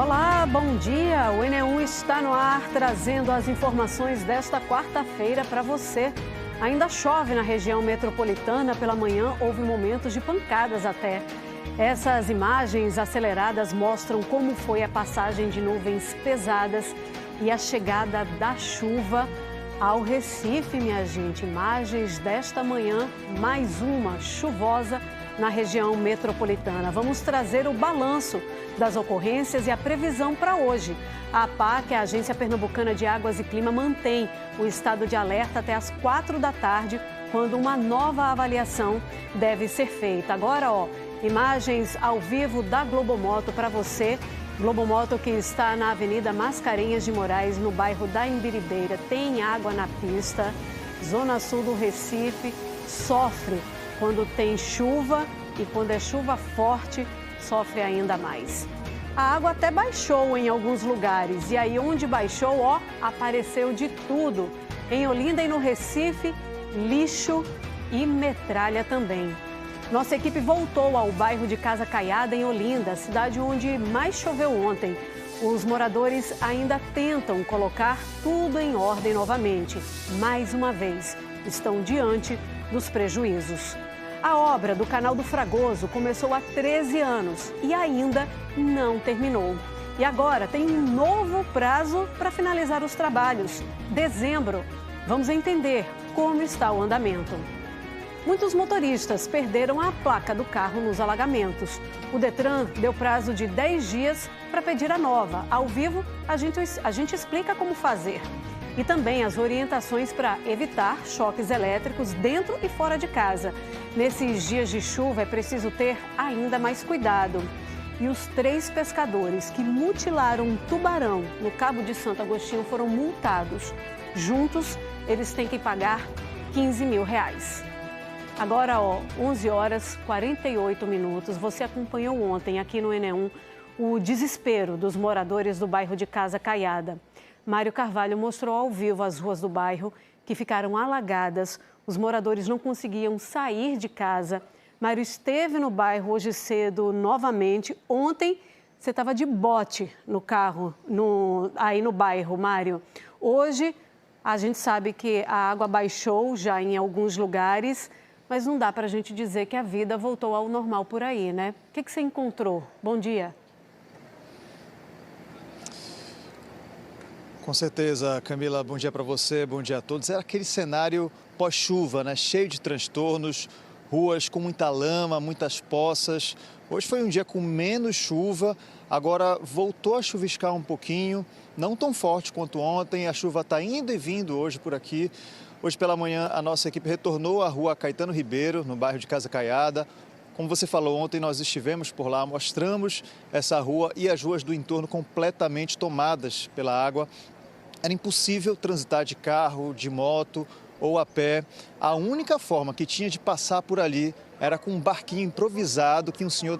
Olá, bom dia! O Enem está no ar, trazendo as informações desta quarta-feira para você. Ainda chove na região metropolitana. Pela manhã houve momentos de pancadas até. Essas imagens aceleradas mostram como foi a passagem de nuvens pesadas e a chegada da chuva ao Recife, minha gente. Imagens desta manhã, mais uma chuvosa na região metropolitana. Vamos trazer o balanço das ocorrências e a previsão para hoje. A APAC, a Agência Pernambucana de Águas e Clima, mantém o estado de alerta até às 4 da tarde, quando uma nova avaliação deve ser feita. Agora, imagens ao vivo da Globomoto para você. Globomoto que está na Avenida Mascarenhas de Moraes, no bairro da Imbiribeira. Tem água na pista. Zona sul do Recife sofre quando tem chuva e quando é chuva forte, sofre ainda mais. A água até baixou em alguns lugares e aí onde baixou, apareceu de tudo. Em Olinda e no Recife, lixo e metralha também. Nossa equipe voltou ao bairro de Casa Caiada, em Olinda, cidade onde mais choveu ontem. Os moradores ainda tentam colocar tudo em ordem novamente. Mais uma vez, estão diante dos prejuízos. A obra do Canal do Fragoso começou há 13 anos e ainda não terminou. E agora tem um novo prazo para finalizar os trabalhos, dezembro. Vamos entender como está o andamento. Muitos motoristas perderam a placa do carro nos alagamentos. O Detran deu prazo de 10 dias para pedir a nova. Ao vivo, a gente explica como fazer. E também as orientações para evitar choques elétricos dentro e fora de casa. Nesses dias de chuva é preciso ter ainda mais cuidado. E os 3 pescadores que mutilaram um tubarão no Cabo de Santo Agostinho foram multados. Juntos, eles têm que pagar R$15 mil. Agora, 11 horas 48 minutos. Você acompanhou ontem aqui no Enem o desespero dos moradores do bairro de Casa Caiada. Mário Carvalho mostrou ao vivo as ruas do bairro que ficaram alagadas. Os moradores não conseguiam sair de casa. Mário esteve no bairro hoje cedo novamente. Ontem você estava de bote no carro, aí no bairro, Mário. Hoje a gente sabe que a água baixou já em alguns lugares, mas não dá para a gente dizer que a vida voltou ao normal por aí, né? O que você encontrou? Bom dia. Com certeza, Camila, bom dia para você, bom dia a todos. Era aquele cenário pós-chuva, né? Cheio de transtornos, ruas com muita lama, muitas poças. Hoje foi um dia com menos chuva, agora voltou a chuviscar um pouquinho, não tão forte quanto ontem, a chuva está indo e vindo hoje por aqui. Hoje pela manhã a nossa equipe retornou à rua Caetano Ribeiro, no bairro de Casa Caiada. Como você falou ontem, nós estivemos por lá, mostramos essa rua e as ruas do entorno completamente tomadas pela água. Era impossível transitar de carro, de moto ou a pé. A única forma que tinha de passar por ali era com um barquinho improvisado que um senhor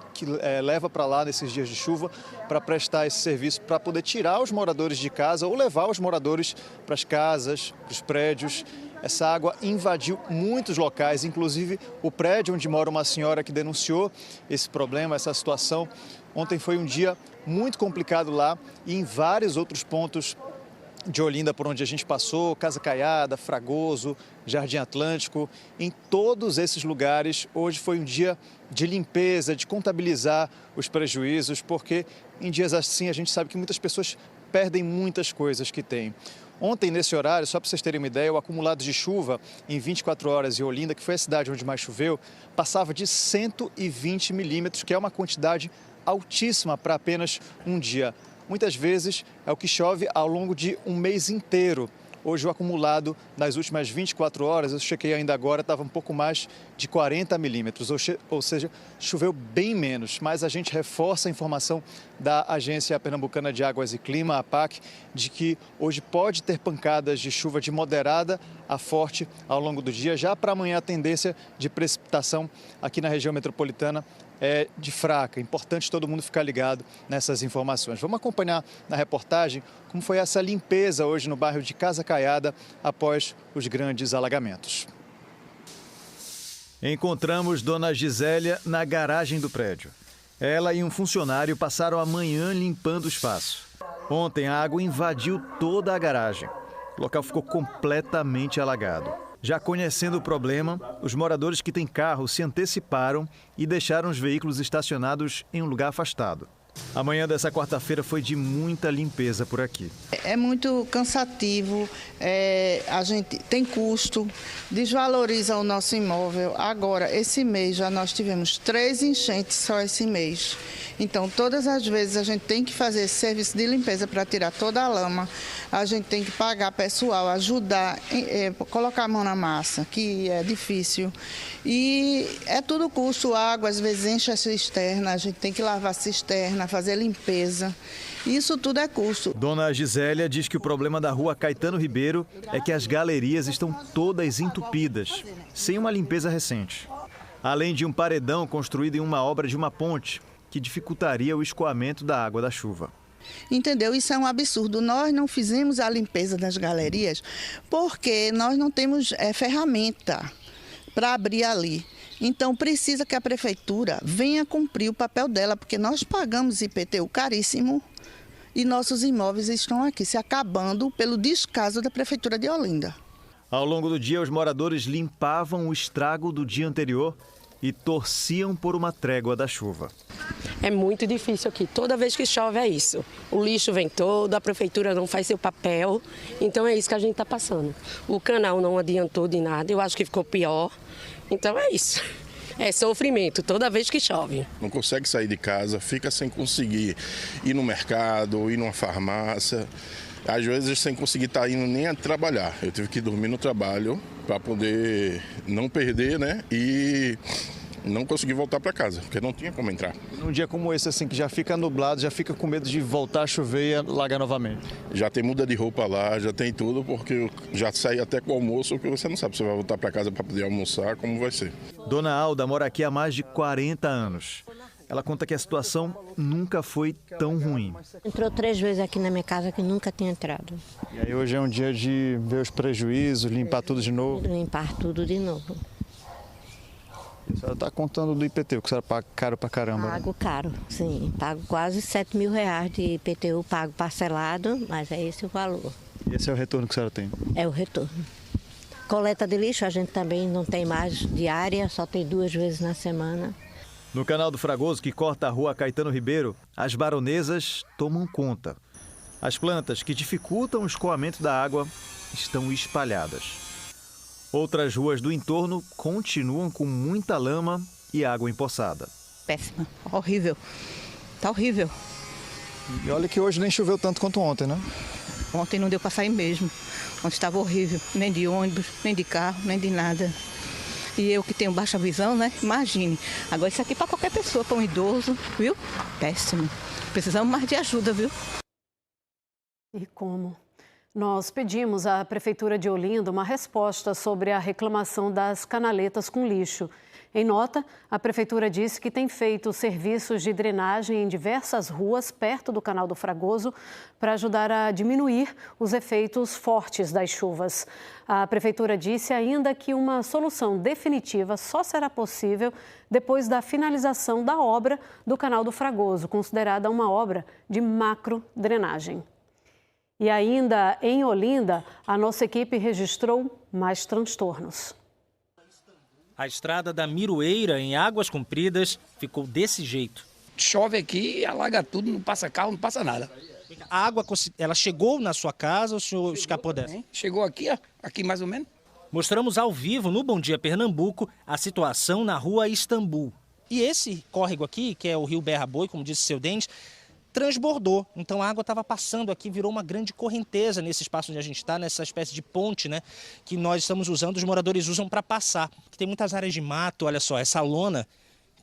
leva para lá nesses dias de chuva para prestar esse serviço, para poder tirar os moradores de casa ou levar os moradores para as casas, para os prédios. Essa água invadiu muitos locais, inclusive o prédio onde mora uma senhora que denunciou esse problema, essa situação. Ontem foi um dia muito complicado lá e em vários outros pontos de Olinda, por onde a gente passou, Casa Caiada, Fragoso, Jardim Atlântico. Em todos esses lugares, hoje foi um dia de limpeza, de contabilizar os prejuízos, porque em dias assim a gente sabe que muitas pessoas perdem muitas coisas que têm. Ontem, nesse horário, só para vocês terem uma ideia, o acumulado de chuva em 24 horas em Olinda, que foi a cidade onde mais choveu, passava de 120 milímetros, que é uma quantidade altíssima para apenas um dia. Muitas vezes é o que chove ao longo de um mês inteiro. Hoje o acumulado nas últimas 24 horas, eu chequei ainda agora, estava um pouco mais de 40 milímetros, ou seja, choveu bem menos. Mas a gente reforça a informação da Agência Pernambucana de Águas e Clima, a APAC, de que hoje pode ter pancadas de chuva de moderada a forte ao longo do dia. Já para amanhã a tendência de precipitação aqui na região metropolitana é de fraca. É importante todo mundo ficar ligado nessas informações. Vamos acompanhar na reportagem como foi essa limpeza hoje no bairro de Casa Caiada após os grandes alagamentos. Encontramos Dona Gisélia na garagem do prédio. Ela e um funcionário passaram a manhã limpando o espaço. Ontem a água invadiu toda a garagem. O local ficou completamente alagado. Já conhecendo o problema, os moradores que têm carro se anteciparam e deixaram os veículos estacionados em um lugar afastado. A manhã dessa quarta-feira foi de muita limpeza por aqui. É muito cansativo, a gente tem custo, desvaloriza o nosso imóvel. Agora, esse mês já nós tivemos 3 enchentes só esse mês. Então, todas as vezes a gente tem que fazer esse serviço de limpeza para tirar toda a lama. A gente tem que pagar pessoal, ajudar, colocar a mão na massa, que é difícil. E é tudo custo, água, às vezes enche a cisterna, a gente tem que lavar a cisterna, fazer limpeza. Isso tudo é custo. Dona Gisélia diz que o problema da rua Caetano Ribeiro é que as galerias estão todas entupidas, sem uma limpeza recente. Além de um paredão construído em uma obra de uma ponte, que dificultaria o escoamento da água da chuva. Entendeu? Isso é um absurdo. Nós não fizemos a limpeza das galerias porque nós não temos ferramenta para abrir ali. Então precisa que a prefeitura venha cumprir o papel dela, porque nós pagamos IPTU caríssimo e nossos imóveis estão aqui se acabando pelo descaso da prefeitura de Olinda. Ao longo do dia, os moradores limpavam o estrago do dia anterior e torciam por uma trégua da chuva. É muito difícil aqui, toda vez que chove é isso. O lixo vem todo, a prefeitura não faz seu papel, então é isso que a gente está passando. O canal não adiantou de nada, eu acho que ficou pior, então é isso. É sofrimento toda vez que chove. Não consegue sair de casa, fica sem conseguir ir no mercado, ir numa farmácia. Às vezes sem conseguir estar indo nem a trabalhar. Eu tive que dormir no trabalho para poder não perder, né? E não conseguir voltar para casa, porque não tinha como entrar. Num dia como esse, assim, que já fica nublado, já fica com medo de voltar a chover e alagar novamente? Já tem muda de roupa lá, já tem tudo, porque eu já saí até com o almoço, porque você não sabe se você vai voltar para casa para poder almoçar, como vai ser. Dona Alda mora aqui há mais de 40 anos. Ela conta que a situação nunca foi tão ruim. Entrou 3 vezes aqui na minha casa que nunca tinha entrado. E aí hoje é um dia de ver os prejuízos, limpar tudo de novo? Limpar tudo de novo. A senhora está contando do IPTU, que a senhora paga caro pra caramba. Pago caro, sim. Pago quase R$7.000 de IPTU, pago parcelado, mas é esse o valor. E esse é o retorno que a senhora tem? É o retorno. Coleta de lixo a gente também não tem mais diária, só tem 2 vezes na semana. No canal do Fragoso, que corta a rua Caetano Ribeiro, as baronesas tomam conta. As plantas que dificultam o escoamento da água estão espalhadas. Outras ruas do entorno continuam com muita lama e água empoçada. Péssima, horrível. Tá horrível. E olha que hoje nem choveu tanto quanto ontem, né? Ontem não deu para sair mesmo. Ontem estava horrível, nem de ônibus, nem de carro, nem de nada. E eu que tenho baixa visão, né? Imagine. Agora isso aqui para qualquer pessoa, para um idoso, viu? Péssimo. Precisamos mais de ajuda, viu? E como? Nós pedimos à Prefeitura de Olinda uma resposta sobre a reclamação das canaletas com lixo. Em nota, a Prefeitura disse que tem feito serviços de drenagem em diversas ruas perto do Canal do Fragoso para ajudar a diminuir os efeitos fortes das chuvas. A Prefeitura disse ainda que uma solução definitiva só será possível depois da finalização da obra do Canal do Fragoso, considerada uma obra de macro-drenagem. E ainda em Olinda, a nossa equipe registrou mais transtornos. A estrada da Miroeira, em Águas Compridas, ficou desse jeito. Chove aqui, alaga tudo, não passa carro, não passa nada. A água, ela chegou na sua casa ou o senhor escapou dessa? Chegou aqui, ó, aqui mais ou menos. Mostramos ao vivo, no Bom Dia Pernambuco, a situação na rua Istambul. E esse córrego aqui, que é o rio Berra-Boi, como disse seu Denis, transbordou. Então a água estava passando aqui, virou uma grande correnteza nesse espaço onde a gente está, nessa espécie de ponte, né, que nós estamos usando, os moradores usam para passar. Tem muitas áreas de mato, olha só, essa lona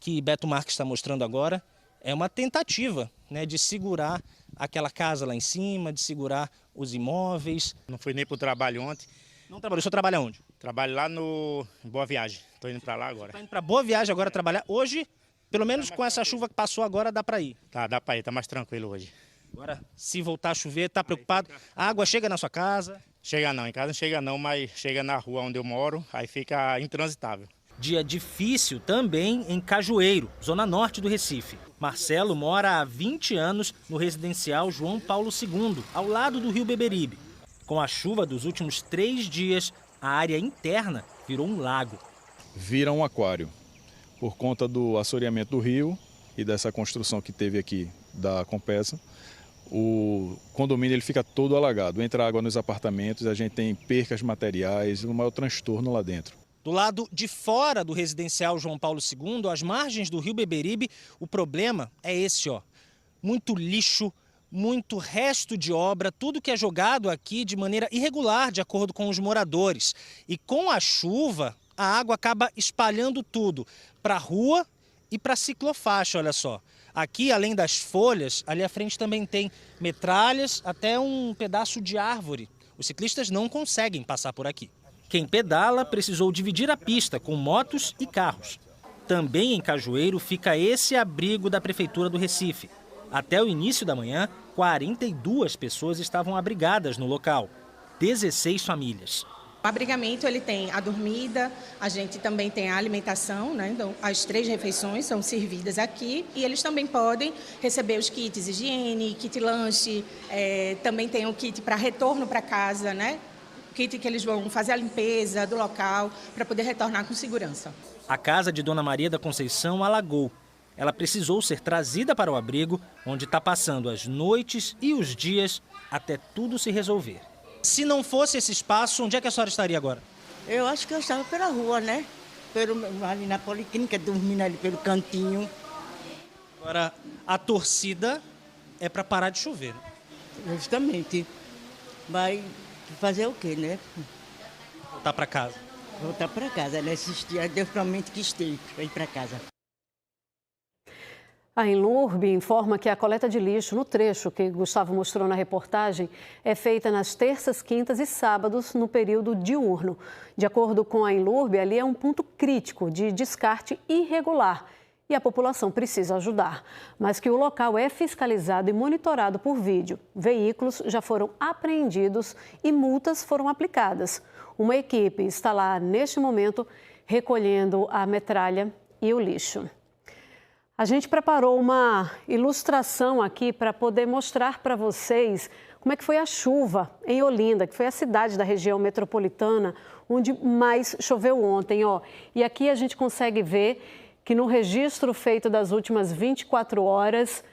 que Beto Marques está mostrando agora é uma tentativa, né, de segurar aquela casa lá em cima, de segurar os imóveis. Não fui nem para o trabalho ontem. Não trabalhou, o senhor trabalha onde? Trabalho lá no Boa Viagem, estou indo para lá agora. Está indo para Boa Viagem agora trabalhar. Hoje, pelo menos com essa chuva que passou agora, dá para ir. Tá, dá para ir, tá mais tranquilo hoje. Agora, se voltar a chover, tá preocupado? A água chega na sua casa? Chega não, em casa não chega não, mas chega na rua onde eu moro, aí fica intransitável. Dia difícil também em Cajueiro, zona norte do Recife. Marcelo mora há 20 anos no residencial João Paulo II, ao lado do rio Beberibe. Com a chuva dos últimos 3 dias, a área interna virou um lago. Vira um aquário, por conta do assoreamento do rio e dessa construção que teve aqui da Compesa. O condomínio ele fica todo alagado, entra água nos apartamentos, a gente tem percas materiais, um maior transtorno lá dentro. Do lado de fora do residencial João Paulo II, às margens do rio Beberibe, o problema é esse, ó. Muito lixo, muito resto de obra, tudo que é jogado aqui de maneira irregular, de acordo com os moradores. E com a chuva, a água acaba espalhando tudo para a rua e para a ciclofaixa, olha só. Aqui, além das folhas, ali à frente também tem metralhas, até um pedaço de árvore. Os ciclistas não conseguem passar por aqui. Quem pedala precisou dividir a pista com motos e carros. Também em Cajueiro fica esse abrigo da Prefeitura do Recife. Até o início da manhã, 42 pessoas estavam abrigadas no local, 16 famílias. O abrigamento ele tem a dormida, a gente também tem a alimentação, né? Então, as 3 refeições são servidas aqui e eles também podem receber os kits higiene, kit lanche, também tem o kit para retorno para casa, né? Kit que eles vão fazer a limpeza do local para poder retornar com segurança. A casa de Dona Maria da Conceição alagou. Ela precisou ser trazida para o abrigo, onde está passando as noites e os dias até tudo se resolver. Se não fosse esse espaço, onde é que a senhora estaria agora? Eu acho que eu estava pela rua, né? Ali na Policlínica, dormindo ali pelo cantinho. Agora, a torcida é para parar de chover. Justamente. Vai fazer o quê, né? Voltar para casa. Voltar para casa, né? Assistir, Deus promete que esteja para ir para casa. A Enlurb informa que a coleta de lixo no trecho que Gustavo mostrou na reportagem é feita nas terças, quintas e sábados no período diurno. De acordo com a Enlurb, ali é um ponto crítico de descarte irregular e a população precisa ajudar, mas que o local é fiscalizado e monitorado por vídeo. Veículos já foram apreendidos e multas foram aplicadas. Uma equipe está lá neste momento recolhendo a metralha e o lixo. A gente preparou uma ilustração aqui para poder mostrar para vocês como é que foi a chuva em Olinda, que foi a cidade da região metropolitana onde mais choveu ontem, ó. E aqui a gente consegue ver que no registro feito das últimas 24 horas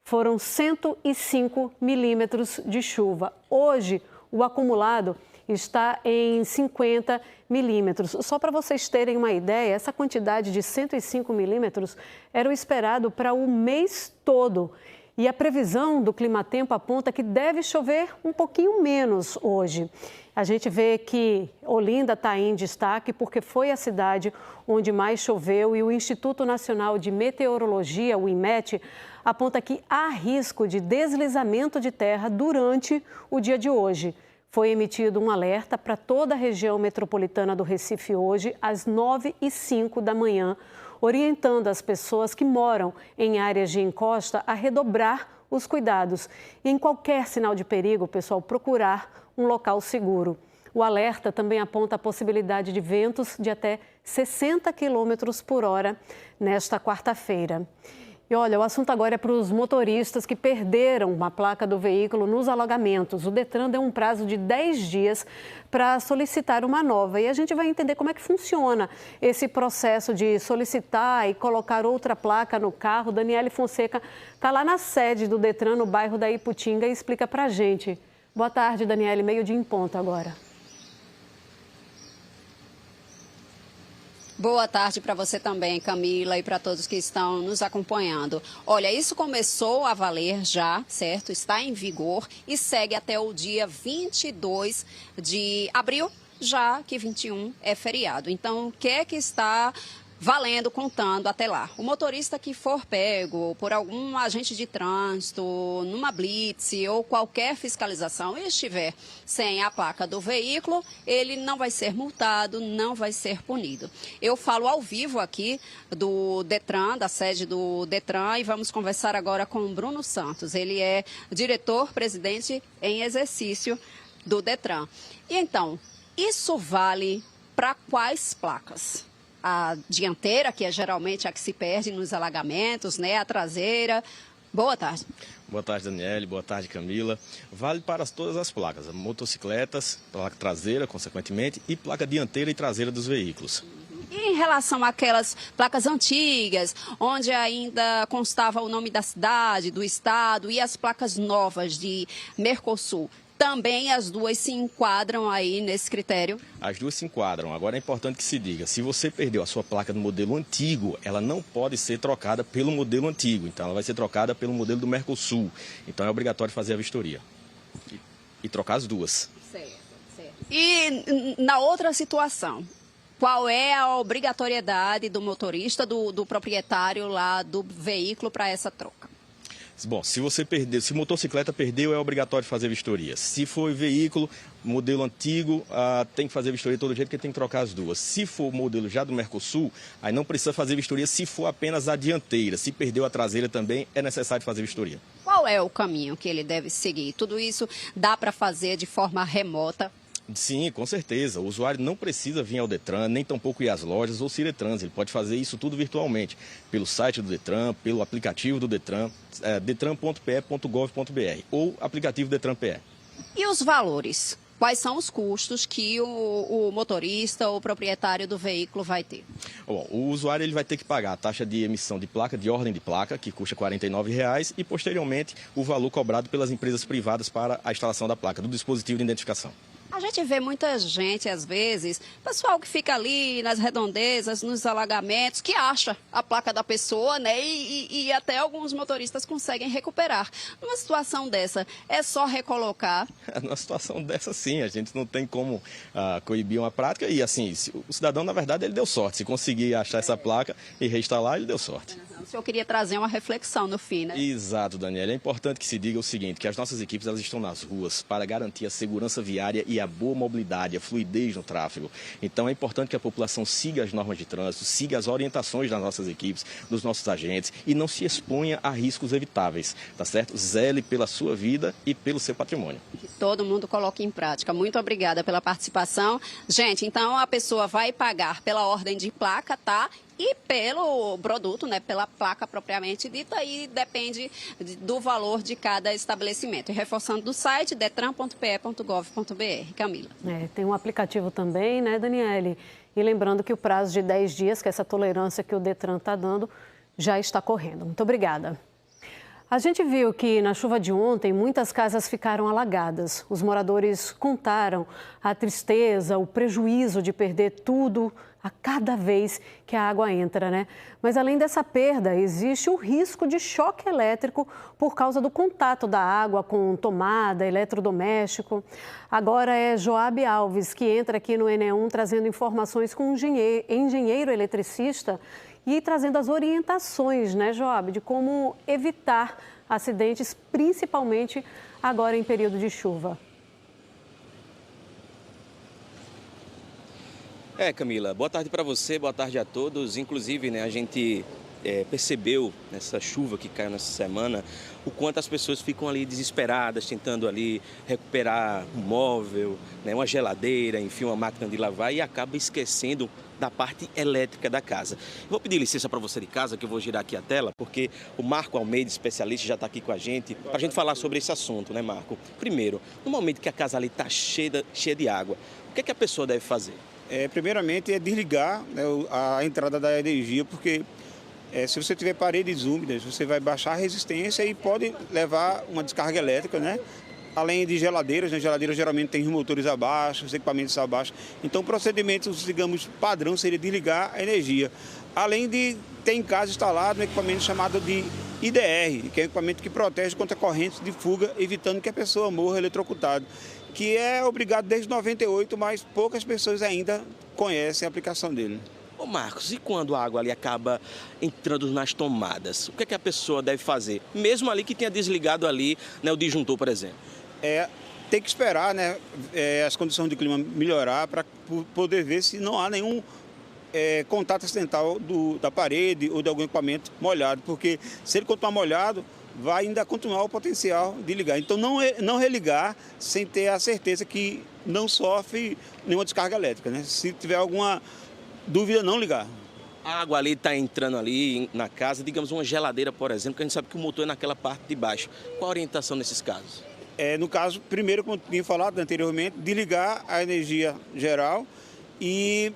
foram 105 milímetros de chuva. Hoje, o acumulado está em 50 milímetros. Só para vocês terem uma ideia, essa quantidade de 105 milímetros era o esperado para o mês todo. E a previsão do Climatempo aponta que deve chover um pouquinho menos hoje. A gente vê que Olinda está em destaque porque foi a cidade onde mais choveu e o Instituto Nacional de Meteorologia, o INMET, aponta que há risco de deslizamento de terra durante o dia de hoje. Foi emitido um alerta para toda a região metropolitana do Recife hoje, às 9h05 da manhã, orientando as pessoas que moram em áreas de encosta a redobrar os cuidados. E em qualquer sinal de perigo, pessoal, procurar um local seguro. O alerta também aponta a possibilidade de ventos de até 60 km por hora nesta quarta-feira. E olha, o assunto agora é para os motoristas que perderam uma placa do veículo nos alagamentos. O Detran deu um prazo de 10 dias para solicitar uma nova. E a gente vai entender como é que funciona esse processo de solicitar e colocar outra placa no carro. Daniele Fonseca está lá na sede do Detran, no bairro da Iputinga, e explica para a gente. Boa tarde, Daniele. 12:30 em ponto agora. Boa tarde para você também, Camila, e para todos que estão nos acompanhando. Olha, isso começou a valer já, certo? Está em vigor e segue até o dia 22 de abril, já que 21 é feriado. Então, o que é que está valendo, contando até lá? O motorista que for pego por algum agente de trânsito, numa blitz ou qualquer fiscalização e estiver sem a placa do veículo, ele não vai ser multado, não vai ser punido. Eu falo ao vivo aqui do Detran, da sede do Detran, e vamos conversar agora com o Bruno Santos. Ele é diretor-presidente em exercício do Detran. E então, isso vale para quais placas? a dianteira, que é geralmente a que se perde nos alagamentos, né? A traseira. Boa tarde. Boa tarde, Daniele. Boa tarde, Camila. Vale para todas as placas, motocicletas, placa traseira, consequentemente, e placa dianteira e traseira dos veículos. E em relação àquelas placas antigas, onde ainda constava o nome da cidade, do estado, e as placas novas de Mercosul, também as duas se enquadram aí nesse critério? As duas se enquadram. Agora é importante que se diga, se você perdeu a sua placa do modelo antigo, ela não pode ser trocada pelo modelo antigo. Então ela vai ser trocada pelo modelo do Mercosul. Então é obrigatório fazer a vistoria e trocar as duas. Certo. E na outra situação, qual é a obrigatoriedade do motorista, do proprietário lá do veículo para essa troca? Bom, se você perdeu, se motocicleta perdeu, é obrigatório fazer vistoria. Se for veículo, modelo antigo, tem que fazer vistoria todo jeito, porque tem que trocar as duas. Se for modelo já do Mercosul, aí não precisa fazer vistoria se for apenas a dianteira. Se perdeu a traseira também, é necessário fazer vistoria. Qual é o caminho que ele deve seguir? Tudo isso dá para fazer de forma remota? Sim, com certeza. O usuário não precisa vir ao Detran, nem tampouco ir às lojas ou Ciretrans. Ele pode fazer isso tudo virtualmente, pelo site do Detran, pelo aplicativo do Detran, detran.pe.gov.br ou aplicativo Detran PE. E os valores? Quais são os custos que o motorista ou proprietário do veículo vai ter? Bom, o usuário ele vai ter que pagar a taxa de emissão de placa, de ordem de placa, que custa R$ 49,00, e posteriormente o valor cobrado pelas empresas privadas para a instalação da placa, do dispositivo de identificação. A gente vê muita gente, às vezes, pessoal que fica ali nas redondezas, nos alagamentos, que acha a placa da pessoa, né? E até alguns motoristas conseguem recuperar. Numa situação dessa, é só recolocar? Numa situação dessa, sim. A gente não tem como coibir uma prática. E, assim, o cidadão, na verdade, ele deu sorte. Se conseguir achar essa placa e reinstalar, ele deu sorte. O senhor queria trazer uma reflexão no fim, né? Exato, Daniela. É importante que se diga o seguinte, que as nossas equipes elas estão nas ruas para garantir a segurança viária e a boa mobilidade, a fluidez no tráfego. Então é importante que a população siga as normas de trânsito, siga as orientações das nossas equipes, dos nossos agentes e não se exponha a riscos evitáveis, tá certo? Zele pela sua vida e pelo seu patrimônio. Que todo mundo coloque em prática. Muito obrigada pela participação. Gente, então a pessoa vai pagar pela ordem de placa, tá? E pelo produto, né, pela placa propriamente dita, e depende do valor de cada estabelecimento. E reforçando do site detran.pe.gov.br. Camila. Tem um aplicativo também, né, Daniele? E lembrando que o prazo de 10 dias, que é essa tolerância que o Detran está dando, já está correndo. Muito obrigada. A gente viu que na chuva de ontem muitas casas ficaram alagadas. Os moradores contaram a tristeza, o prejuízo de perder tudo a cada vez que a água entra, né? Mas além dessa perda, existe o risco de choque elétrico por causa do contato da água com tomada, eletrodoméstico. Agora é Joab Alves que entra aqui no Enem1 trazendo informações com um engenheiro eletricista e trazendo as orientações, né, Joab, de como evitar acidentes, principalmente agora em período de chuva. Camila, boa tarde para você, boa tarde a todos. Inclusive, né, a gente percebeu nessa chuva que caiu nessa semana o quanto as pessoas ficam ali desesperadas, tentando ali recuperar um móvel, né, uma geladeira, enfim, uma máquina de lavar e acaba esquecendo da parte elétrica da casa. Vou pedir licença para você de casa, que eu vou girar aqui a tela, porque o Marco Almeida, especialista, já está aqui com a gente, para a gente falar sobre esse assunto, né, Marco? Primeiro, no momento que a casa ali está cheia de água, o que é que a pessoa deve fazer? Primeiramente é desligar, né, a entrada da energia, porque se você tiver paredes úmidas, você vai baixar a resistência e pode levar uma descarga elétrica, né? Além de geladeiras, né? Geladeiras geralmente tem os motores abaixo, os equipamentos abaixo. Então o procedimento, digamos, padrão seria desligar a energia. Além de ter em casa instalado um equipamento chamado de IDR, que é um equipamento que protege contra correntes de fuga, evitando que a pessoa morra eletrocutada, que é obrigado desde 98, mas poucas pessoas ainda conhecem a aplicação dele. Ô Marcos, e quando a água ali acaba entrando nas tomadas, o que é que a pessoa deve fazer? Mesmo ali que tenha desligado ali, né, o disjuntor, por exemplo. Tem que esperar, né, as condições de clima melhorar para poder ver se não há nenhum contato acidental da parede ou de algum equipamento molhado, porque se ele continuar molhado, vai ainda continuar o potencial de ligar. Então não religar sem ter a certeza que não sofre nenhuma descarga elétrica, né? Se tiver alguma dúvida não ligar. A água ali está entrando ali na casa, digamos uma geladeira, por exemplo, que a gente sabe que o motor é naquela parte de baixo. Qual a orientação nesses casos? No caso, primeiro, como eu tinha falado anteriormente, desligar a energia geral e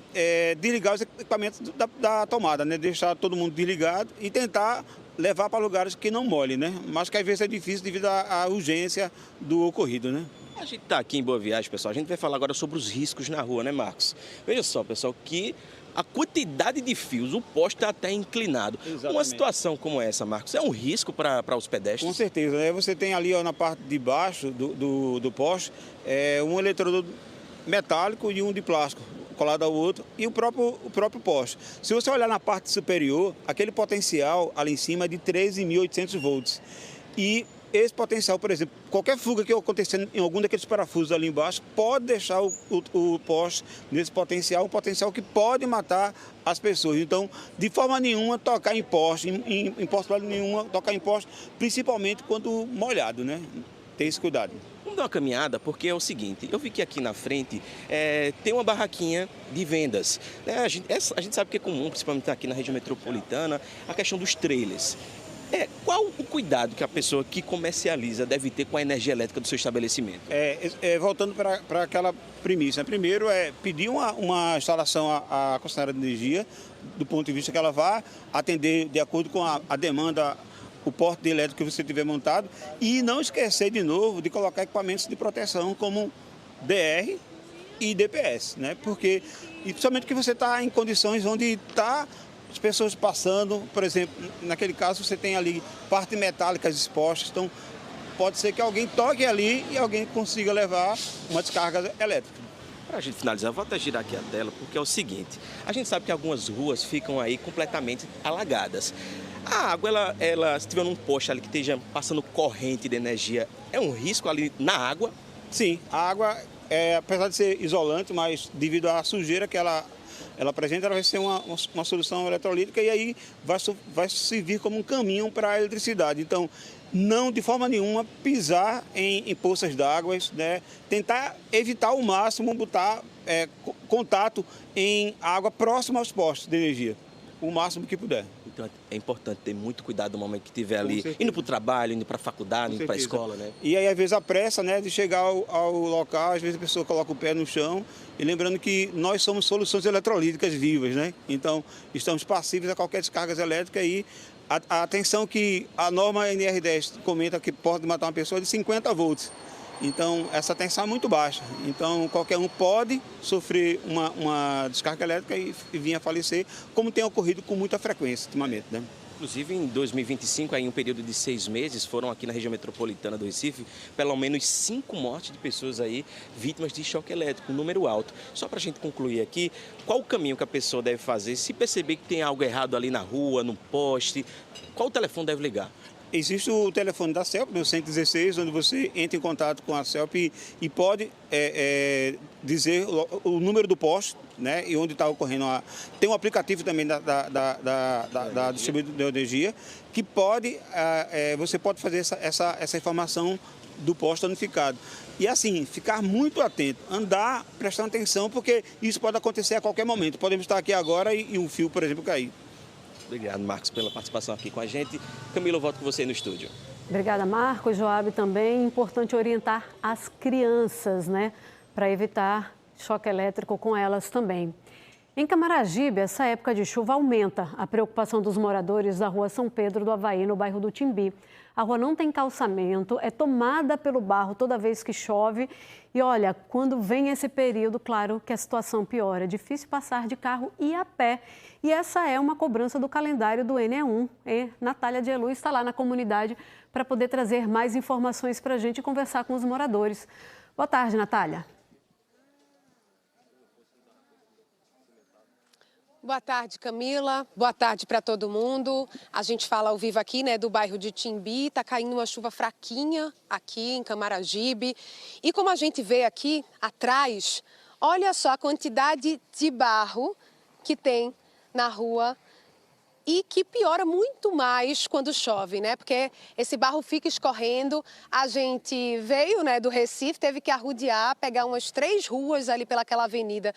desligar os equipamentos da tomada, né? Deixar todo mundo desligado e tentar levar para lugares que não molhem, né? Mas que às vezes é difícil devido à urgência do ocorrido, né? A gente está aqui em Boa Viagem, pessoal. A gente vai falar agora sobre os riscos na rua, né, Marcos? Veja só, pessoal, que a quantidade de fios, o poste está até inclinado. Exatamente. Uma situação como essa, Marcos, é um risco para os pedestres? Com certeza, né? Você tem ali ó, na parte de baixo do poste um eletrodo metálico e um de plástico colado ao outro e o próprio poste. Se você olhar na parte superior, aquele potencial ali em cima é de 13.800 volts. E esse potencial, por exemplo, qualquer fuga que acontecer em algum daqueles parafusos ali embaixo pode deixar o poste nesse potencial, um potencial que pode matar as pessoas. Então, de forma nenhuma, tocar em poste, em possibilidade nenhuma, tocar em poste, principalmente quando molhado, né? Tem esse cuidado. Vamos dar uma caminhada, porque é o seguinte, eu vi que aqui na frente tem uma barraquinha de vendas. A gente sabe que é comum, principalmente aqui na região metropolitana, a questão dos trailers. Qual o cuidado que a pessoa que comercializa deve ter com a energia elétrica do seu estabelecimento? Voltando para aquela premissa. Primeiro pedir uma instalação à concessionária de energia, do ponto de vista que ela vá atender de acordo com a demanda, o porte de elétrico que você tiver montado, e não esquecer de novo de colocar equipamentos de proteção como DR e DPS, né? Porque, e principalmente que você está em condições onde está as pessoas passando, por exemplo, naquele caso você tem ali partes metálicas expostas, então pode ser que alguém toque ali e alguém consiga levar uma descarga elétrica. Para a gente finalizar, vou até girar aqui a tela, porque é o seguinte, a gente sabe que algumas ruas ficam aí completamente alagadas. A água, ela se tiver num poste ali que esteja passando corrente de energia, é um risco ali na água? Sim, a água, apesar de ser isolante, mas devido à sujeira que ela apresenta, ela vai ser uma solução eletrolítica e aí vai servir como um caminho para a eletricidade. Então, não de forma nenhuma pisar em poças d'água, né? Tentar evitar ao máximo botar contato em água próxima aos postos de energia, o máximo que puder. Então é importante ter muito cuidado no momento que estiver ali, indo para o trabalho, indo para a faculdade, indo para a escola, né? E aí, às vezes, a pressa, né, de chegar ao local, às vezes a pessoa coloca o pé no chão, e lembrando que nós somos soluções eletrolíticas vivas, né? Então, estamos passíveis a qualquer descarga elétrica e a atenção que a norma NR10 comenta que pode matar uma pessoa de 50 volts. Então, essa tensão é muito baixa. Então, qualquer um pode sofrer uma descarga elétrica e vir a falecer, como tem ocorrido com muita frequência ultimamente, né? Inclusive, em 2025, em um período de 6 meses, foram aqui na região metropolitana do Recife, pelo menos 5 mortes de pessoas aí vítimas de choque elétrico, um número alto. Só para a gente concluir aqui, qual o caminho que a pessoa deve fazer se perceber que tem algo errado ali na rua, no poste? Qual o telefone deve ligar? Existe o telefone da CELP, no 116, onde você entra em contato com a CELP e pode dizer o número do poste, né, e onde está ocorrendo. Tem um aplicativo também da distribuidora de energia que você pode fazer essa informação do poste danificado. E assim, ficar muito atento, andar prestando atenção, porque isso pode acontecer a qualquer momento. Podemos estar aqui agora e um fio, por exemplo, cair. Obrigado, Marcos, pela participação aqui com a gente. Camila, eu volto com você no estúdio. Obrigada, Marcos. Joab, também importante orientar as crianças, né? Para evitar choque elétrico com elas também. Em Camaragibe, essa época de chuva aumenta a preocupação dos moradores da rua São Pedro do Havaí, no bairro do Timbi. A rua não tem calçamento, é tomada pelo barro toda vez que chove. E olha, quando vem esse período, claro que a situação piora. É difícil passar de carro e a pé. E essa é uma cobrança do calendário do ENE1. E Natália de Elu está lá na comunidade para poder trazer mais informações para a gente e conversar com os moradores. Boa tarde, Natália. Boa tarde, Camila. Boa tarde para todo mundo. A gente fala ao vivo aqui, né, do bairro de Timbi. Tá caindo uma chuva fraquinha aqui em Camaragibe. E como a gente vê aqui atrás, olha só a quantidade de barro que tem na rua e que piora muito mais quando chove, né? Porque esse barro fica escorrendo. A gente veio, né, do Recife, teve que arrodear, pegar umas 3 ruas ali pelaquela avenida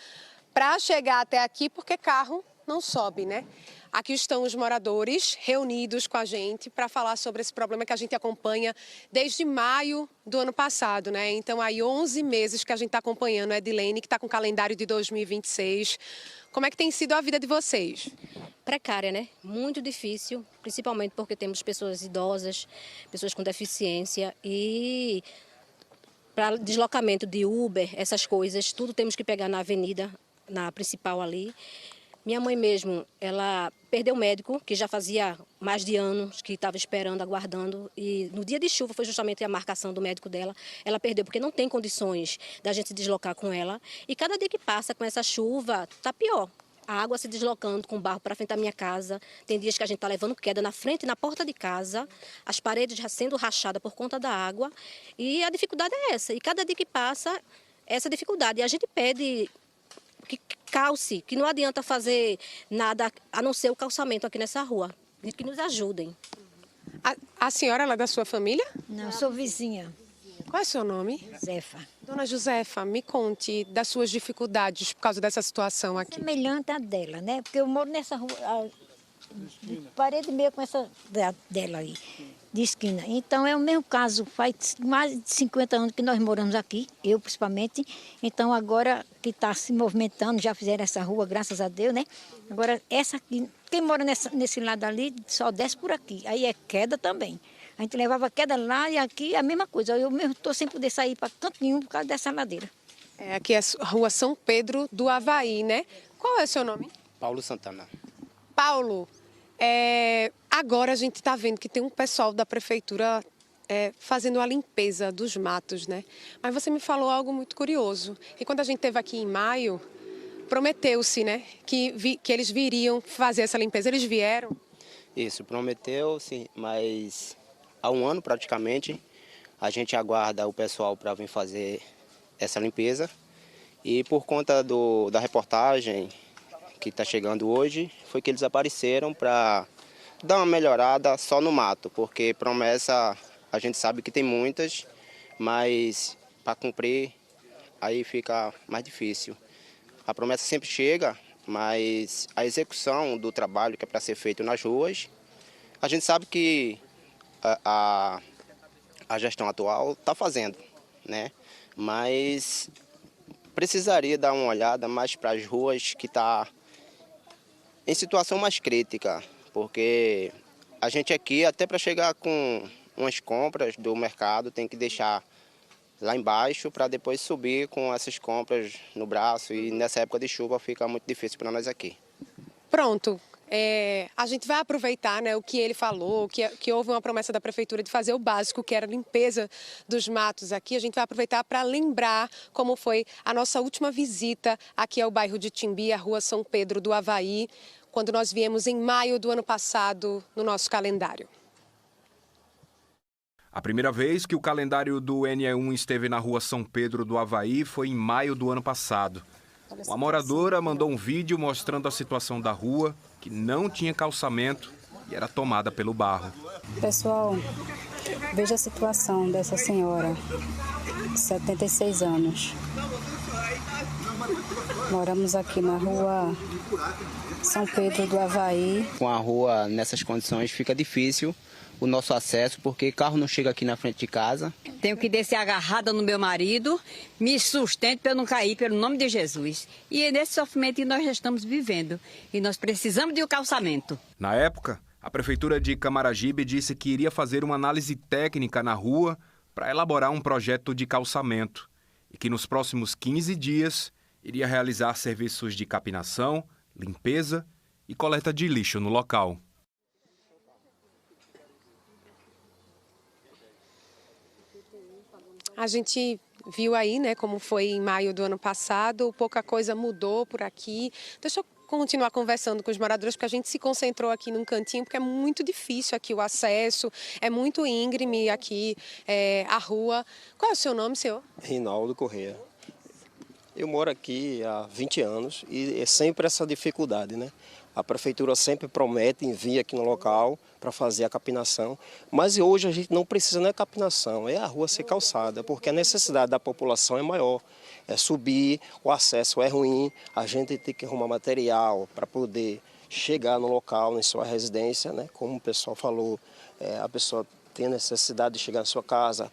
para chegar até aqui, porque carro não sobe, né? Aqui estão os moradores reunidos com a gente para falar sobre esse problema que a gente acompanha desde maio do ano passado, né? Então, aí 11 meses que a gente está acompanhando a Edilene, que está com o calendário de 2026. Como é que tem sido a vida de vocês? Precária, né? Muito difícil, principalmente porque temos pessoas idosas, pessoas com deficiência e para deslocamento de Uber, essas coisas, tudo temos que pegar na avenida, na principal ali. Minha mãe mesmo, ela perdeu o médico, que já fazia mais de anos que estava esperando, aguardando. E no dia de chuva foi justamente a marcação do médico dela. Ela perdeu porque não tem condições da gente se deslocar com ela. E cada dia que passa com essa chuva, tá pior. A água se deslocando com barro para frente da minha casa. Tem dias que a gente está levando queda na frente e na porta de casa. As paredes já sendo rachadas por conta da água. E a dificuldade é essa. E cada dia que passa, essa dificuldade. E a gente pede que calce, que não adianta fazer nada a não ser o calçamento aqui nessa rua, que nos ajudem. A senhora ela é da sua família? Não, sou vizinha. Qual é o seu nome? Josefa. Dona Josefa, me conte das suas dificuldades por causa dessa situação aqui. Semelhante à dela, né? Porque eu moro nessa rua, parede e meia com essa dela aí, de esquina. Então é o mesmo caso, faz mais de 50 anos que nós moramos aqui, eu principalmente. Então agora que está se movimentando, já fizeram essa rua, graças a Deus, né? Agora essa aqui, quem mora nesse lado ali só desce por aqui, aí é queda também. A gente levava queda lá e aqui é a mesma coisa. Eu mesmo estou sem poder sair para canto nenhum por causa dessa ladeira. Aqui é a rua São Pedro do Avaí, né? Qual é o seu nome? Paulo Santana. Paulo, agora a gente está vendo que tem um pessoal da prefeitura fazendo a limpeza dos matos, né? Mas você me falou algo muito curioso. E quando a gente esteve aqui em maio, prometeu-se, né? Que eles viriam fazer essa limpeza. Eles vieram? Isso, prometeu-se, mas há um ano praticamente a gente aguarda o pessoal para vir fazer essa limpeza. E por conta da reportagem que está chegando hoje, foi que eles apareceram para dar uma melhorada só no mato, porque promessa a gente sabe que tem muitas, mas para cumprir aí fica mais difícil. A promessa sempre chega, mas a execução do trabalho que é para ser feito nas ruas, a gente sabe que a gestão atual está fazendo, né? Mas precisaria dar uma olhada mais para as ruas que está em situação mais crítica, porque a gente aqui, até para chegar com umas compras do mercado, tem que deixar lá embaixo para depois subir com essas compras no braço, e nessa época de chuva fica muito difícil para nós aqui. Pronto. A gente vai aproveitar, né, o que ele falou, que houve uma promessa da prefeitura de fazer o básico, que era a limpeza dos matos aqui. A gente vai aproveitar para lembrar como foi a nossa última visita aqui ao bairro de Timbi, a rua São Pedro do Avaí, quando nós viemos em maio do ano passado no nosso calendário. A primeira vez que o calendário do NE1 esteve na rua São Pedro do Avaí foi em maio do ano passado. Uma moradora mandou um vídeo mostrando a situação da rua, que não tinha calçamento e era tomada pelo barro. Pessoal, veja a situação dessa senhora, 76 anos. Moramos aqui na rua São Pedro do Avaí. Com a rua nessas condições fica difícil o nosso acesso, porque carro não chega aqui na frente de casa. Tenho que descer agarrada no meu marido, me sustento para eu não cair, pelo nome de Jesus. E é nesse sofrimento que nós já estamos vivendo. E nós precisamos de um calçamento. Na época, a prefeitura de Camaragibe disse que iria fazer uma análise técnica na rua para elaborar um projeto de calçamento e que nos próximos 15 dias iria realizar serviços de capinação, limpeza e coleta de lixo no local. A gente viu aí, né, como foi em maio do ano passado, pouca coisa mudou por aqui. Deixa eu continuar conversando com os moradores, porque a gente se concentrou aqui num cantinho, porque é muito difícil aqui o acesso, é muito íngreme aqui a rua. Qual é o seu nome, senhor? Rinaldo Corrêa. Eu moro aqui há 20 anos e é sempre essa dificuldade, né? A prefeitura sempre promete vir aqui no local para fazer a capinação, mas hoje a gente não precisa nem capinação, é a rua ser calçada, porque a necessidade da população é maior. É subir, o acesso é ruim, a gente tem que arrumar material para poder chegar no local, em sua residência, né? Como o pessoal falou, a pessoa tem necessidade de chegar na sua casa,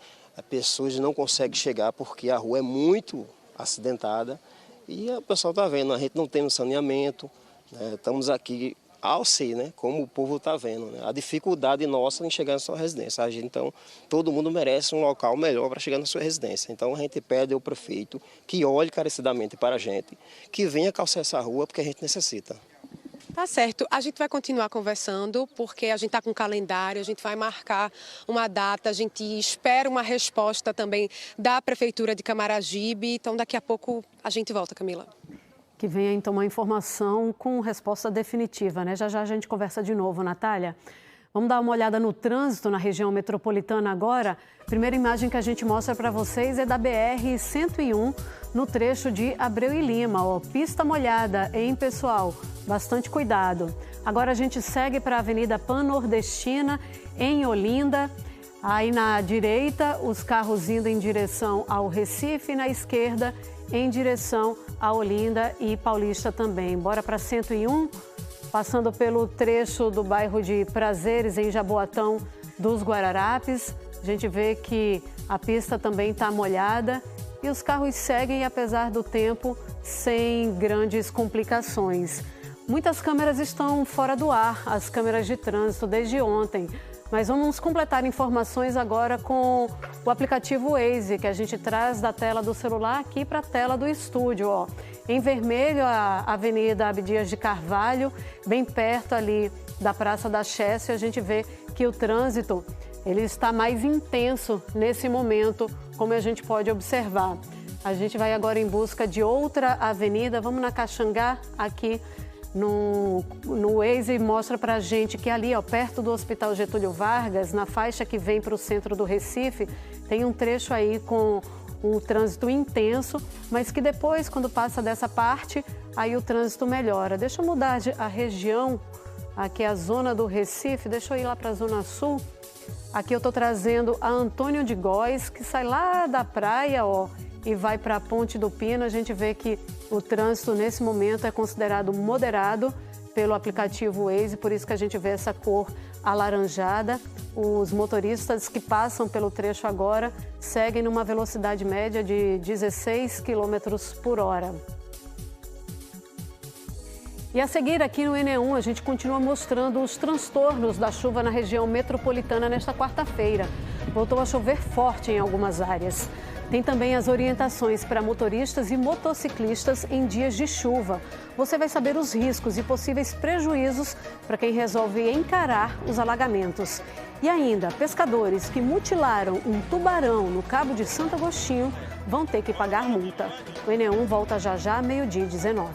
pessoas não conseguem chegar porque a rua é muito acidentada e o pessoal está vendo, a gente não tem saneamento, né? Estamos aqui ao ser, né? Como o povo está vendo, né? A dificuldade nossa em chegar na sua residência. Então, todo mundo merece um local melhor para chegar na sua residência. Então, a gente pede ao prefeito que olhe encarecidamente para a gente, que venha calçar essa rua porque a gente necessita. Tá certo. A gente vai continuar conversando porque a gente está com um calendário, a gente vai marcar uma data, a gente espera uma resposta também da Prefeitura de Camaragibe. Então, daqui a pouco a gente volta, Camila. Que venha, então, uma informação com resposta definitiva, né? Já já a gente conversa de novo, Natália. Vamos dar uma olhada no trânsito na região metropolitana agora. A primeira imagem que a gente mostra para vocês é da BR-101, no trecho de Abreu e Lima. Ó, pista molhada, hein, pessoal? Bastante cuidado. Agora a gente segue para a Avenida Pan-Nordestina, em Olinda. Aí na direita, os carros indo em direção ao Recife, e na esquerda, em direção a Olinda e Paulista também. Bora para 101, passando pelo trecho do bairro de Prazeres, em Jaboatão dos Guararapes. A gente vê que a pista também está molhada e os carros seguem, apesar do tempo, sem grandes complicações. Muitas câmeras estão fora do ar, as câmeras de trânsito, desde ontem. Mas vamos completar informações agora com o aplicativo Waze, que a gente traz da tela do celular aqui para a tela do estúdio. Ó. Em vermelho, a Avenida Abdias de Carvalho, bem perto ali da Praça da Chesse, a gente vê que o trânsito ele está mais intenso nesse momento, como a gente pode observar. A gente vai agora em busca de outra avenida, vamos na Caxangá, aqui no Waze, mostra para a gente que ali, ó, perto do Hospital Getúlio Vargas, na faixa que vem para o centro do Recife, tem um trecho aí com um trânsito intenso, mas que depois, quando passa dessa parte, aí o trânsito melhora. Deixa eu mudar a região, aqui é a zona do Recife, deixa eu ir lá para a Zona Sul. Aqui eu estou trazendo a Antônio de Góes, que sai lá da praia, ó, e vai para a Ponte do Pino. A gente vê que o trânsito nesse momento é considerado moderado pelo aplicativo Waze, por isso que a gente vê essa cor alaranjada. Os motoristas que passam pelo trecho agora seguem numa velocidade média de 16 km por hora. E a seguir aqui no NE1 a gente continua mostrando os transtornos da chuva na região metropolitana nesta quarta-feira. Voltou a chover forte em algumas áreas. Tem também as orientações para motoristas e motociclistas em dias de chuva. Você vai saber os riscos e possíveis prejuízos para quem resolve encarar os alagamentos. E ainda, pescadores que mutilaram um tubarão no Cabo de Santo Agostinho vão ter que pagar multa. O NE1 volta já já, 12h19.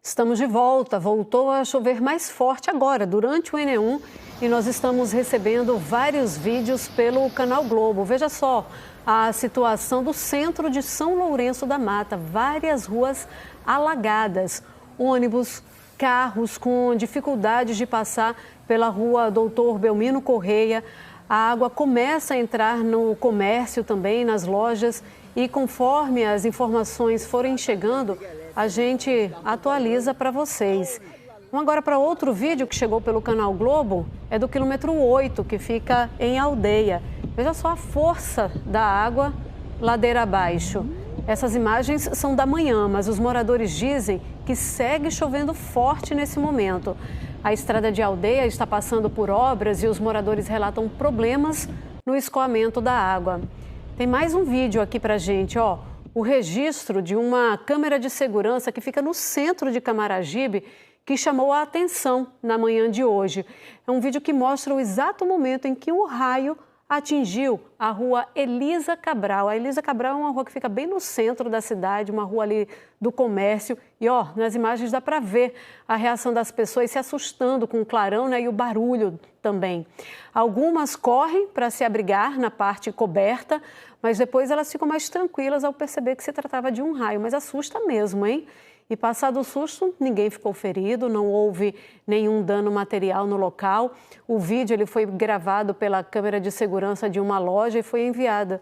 Estamos de volta, voltou a chover mais forte agora, durante o NE1, e nós estamos recebendo vários vídeos pelo Canal Globo. Veja só a situação do centro de São Lourenço da Mata, várias ruas alagadas, ônibus, carros com dificuldades de passar pela rua Doutor Belmino Correia. A água começa a entrar no comércio também, nas lojas, e conforme as informações forem chegando, a gente atualiza para vocês. Vamos agora para outro vídeo que chegou pelo Canal Globo, é do quilômetro 8, que fica em Aldeia. Veja só a força da água ladeira abaixo. Essas imagens são da manhã, mas os moradores dizem que segue chovendo forte nesse momento. A estrada de Aldeia está passando por obras e os moradores relatam problemas no escoamento da água. Tem mais um vídeo aqui para a gente, ó. O registro de uma câmera de segurança que fica no centro de Camaragibe, que chamou a atenção na manhã de hoje. É um vídeo que mostra o exato momento em que um raio atingiu a rua Elisa Cabral. A Elisa Cabral é uma rua que fica bem no centro da cidade, uma rua ali do comércio. E, ó, nas imagens dá para ver a reação das pessoas se assustando com o clarão, né, e o barulho também. Algumas correm para se abrigar na parte coberta, mas depois elas ficam mais tranquilas ao perceber que se tratava de um raio. Mas assusta mesmo, hein? E passado o susto, ninguém ficou ferido, não houve nenhum dano material no local. O vídeo ele foi gravado pela câmera de segurança de uma loja e foi enviado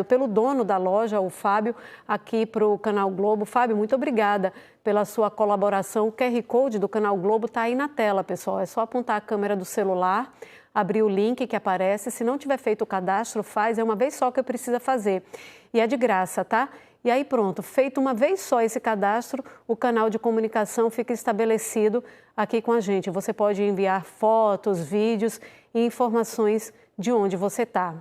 pelo dono da loja, o Fábio, aqui para o Canal Globo. Fábio, muito obrigada pela sua colaboração. O QR Code do Canal Globo está aí na tela, pessoal. É só apontar a câmera do celular, abrir o link que aparece. Se não tiver feito o cadastro, faz. É uma vez só que precisa fazer. E é de graça, tá? E aí pronto, feito uma vez só esse cadastro, o canal de comunicação fica estabelecido aqui com a gente. Você pode enviar fotos, vídeos e informações de onde você está.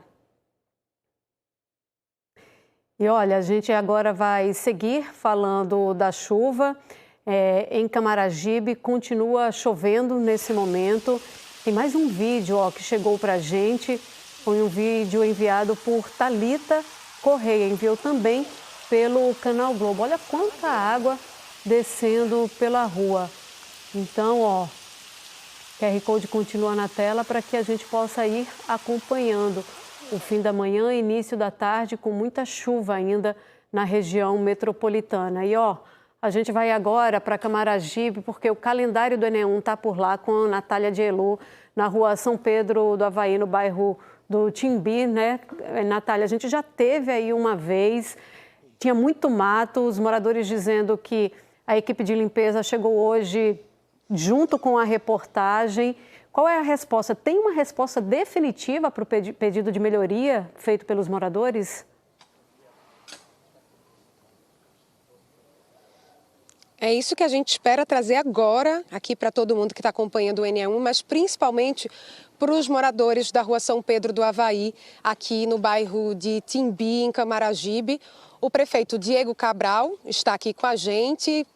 E olha, a gente agora vai seguir falando da chuva. Em Camaragibe continua chovendo nesse momento. Tem mais um vídeo que chegou para a gente. Foi um vídeo enviado por Thalita Correia, enviou também pelo Canal Globo. Olha quanta água descendo pela rua. Então, ó, QR Code continua na tela para que a gente possa ir acompanhando o fim da manhã e início da tarde com muita chuva ainda na região metropolitana. E, ó, a gente vai agora para Camaragibe porque o calendário do Enem 1 está por lá com a Natália de Elu, na rua São Pedro do Havaí, no bairro do Timbi, né? Natália, a gente já teve aí uma vez... Tinha muito mato, os moradores dizendo que a equipe de limpeza chegou hoje junto com a reportagem. Qual é a resposta? Tem uma resposta definitiva para o pedido de melhoria feito pelos moradores? É isso que a gente espera trazer agora aqui para todo mundo que está acompanhando o NE1, mas principalmente para os moradores da rua São Pedro do Havaí, aqui no bairro de Timbi, em Camaragibe. O prefeito Diego Cabral está aqui com a gente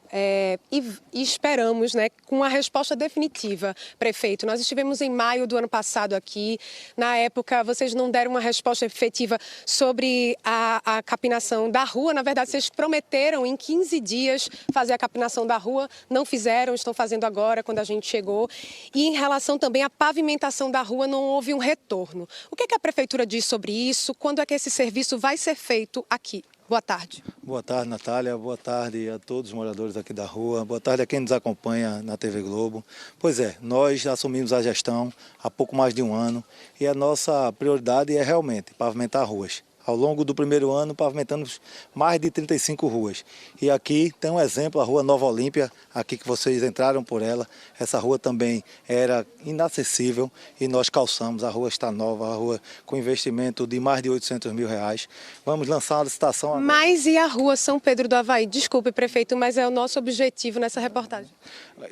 e esperamos, né, com a resposta definitiva. Prefeito, nós estivemos em maio do ano passado aqui. Na época, vocês não deram uma resposta efetiva sobre a capinação da rua. Na verdade, vocês prometeram em 15 dias fazer a capinação da rua. Não fizeram, estão fazendo agora, quando a gente chegou. E em relação também à pavimentação da rua, não houve um retorno. O que a prefeitura diz sobre isso? Quando é que esse serviço vai ser feito aqui? Boa tarde. Boa tarde, Natália. Boa tarde a todos os moradores aqui da rua. Boa tarde a quem nos acompanha na TV Globo. Pois é, nós assumimos a gestão há pouco mais de um ano e a nossa prioridade é realmente pavimentar ruas. Ao longo do primeiro ano, pavimentamos mais de 35 ruas. E aqui tem um exemplo, a rua Nova Olímpia, aqui que vocês entraram por ela. Essa rua também era inacessível e nós calçamos. A rua está nova, a rua com investimento de mais de R$800 mil. Vamos lançar uma licitação agora. Mas e a rua São Pedro do Havaí? Desculpe, prefeito, mas é o nosso objetivo nessa reportagem.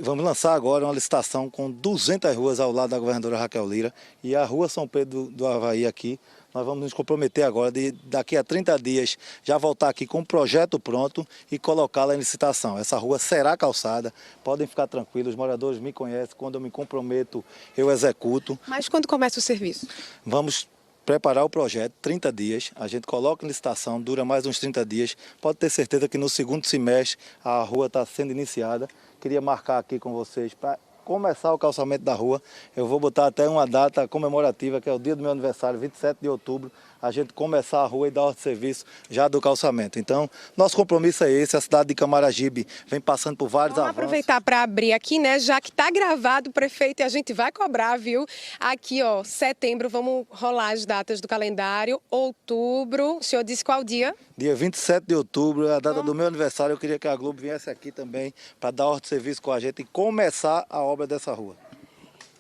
Vamos lançar agora uma licitação com 200 ruas ao lado da governadora Raquel Lira. E a rua São Pedro do Havaí aqui, nós vamos nos comprometer agora de daqui a 30 dias já voltar aqui com um projeto pronto e colocá-la em licitação. Essa rua será calçada, podem ficar tranquilos, os moradores me conhecem, quando eu me comprometo eu executo. Mas quando começa o serviço? Vamos preparar o projeto, 30 dias, a gente coloca em licitação, dura mais uns 30 dias, pode ter certeza que no segundo semestre a rua está sendo iniciada. Queria marcar aqui com vocês para começar o calçamento da rua. Eu vou botar até uma data comemorativa, que é o dia do meu aniversário, 27 de outubro, a gente começar a rua e dar ordem de serviço já do calçamento. Então, nosso compromisso é esse, a cidade de Camaragibe vem passando por vários avanços. Vamos aproveitar para abrir aqui, né, já que está gravado, prefeito, e a gente vai cobrar, viu? Aqui, ó, setembro, vamos rolar as datas do calendário, outubro, o senhor disse qual dia? Dia 27 de outubro, é a data do meu aniversário. Eu queria que a Globo viesse aqui também para dar ordem de serviço com a gente e começar a obra dessa rua.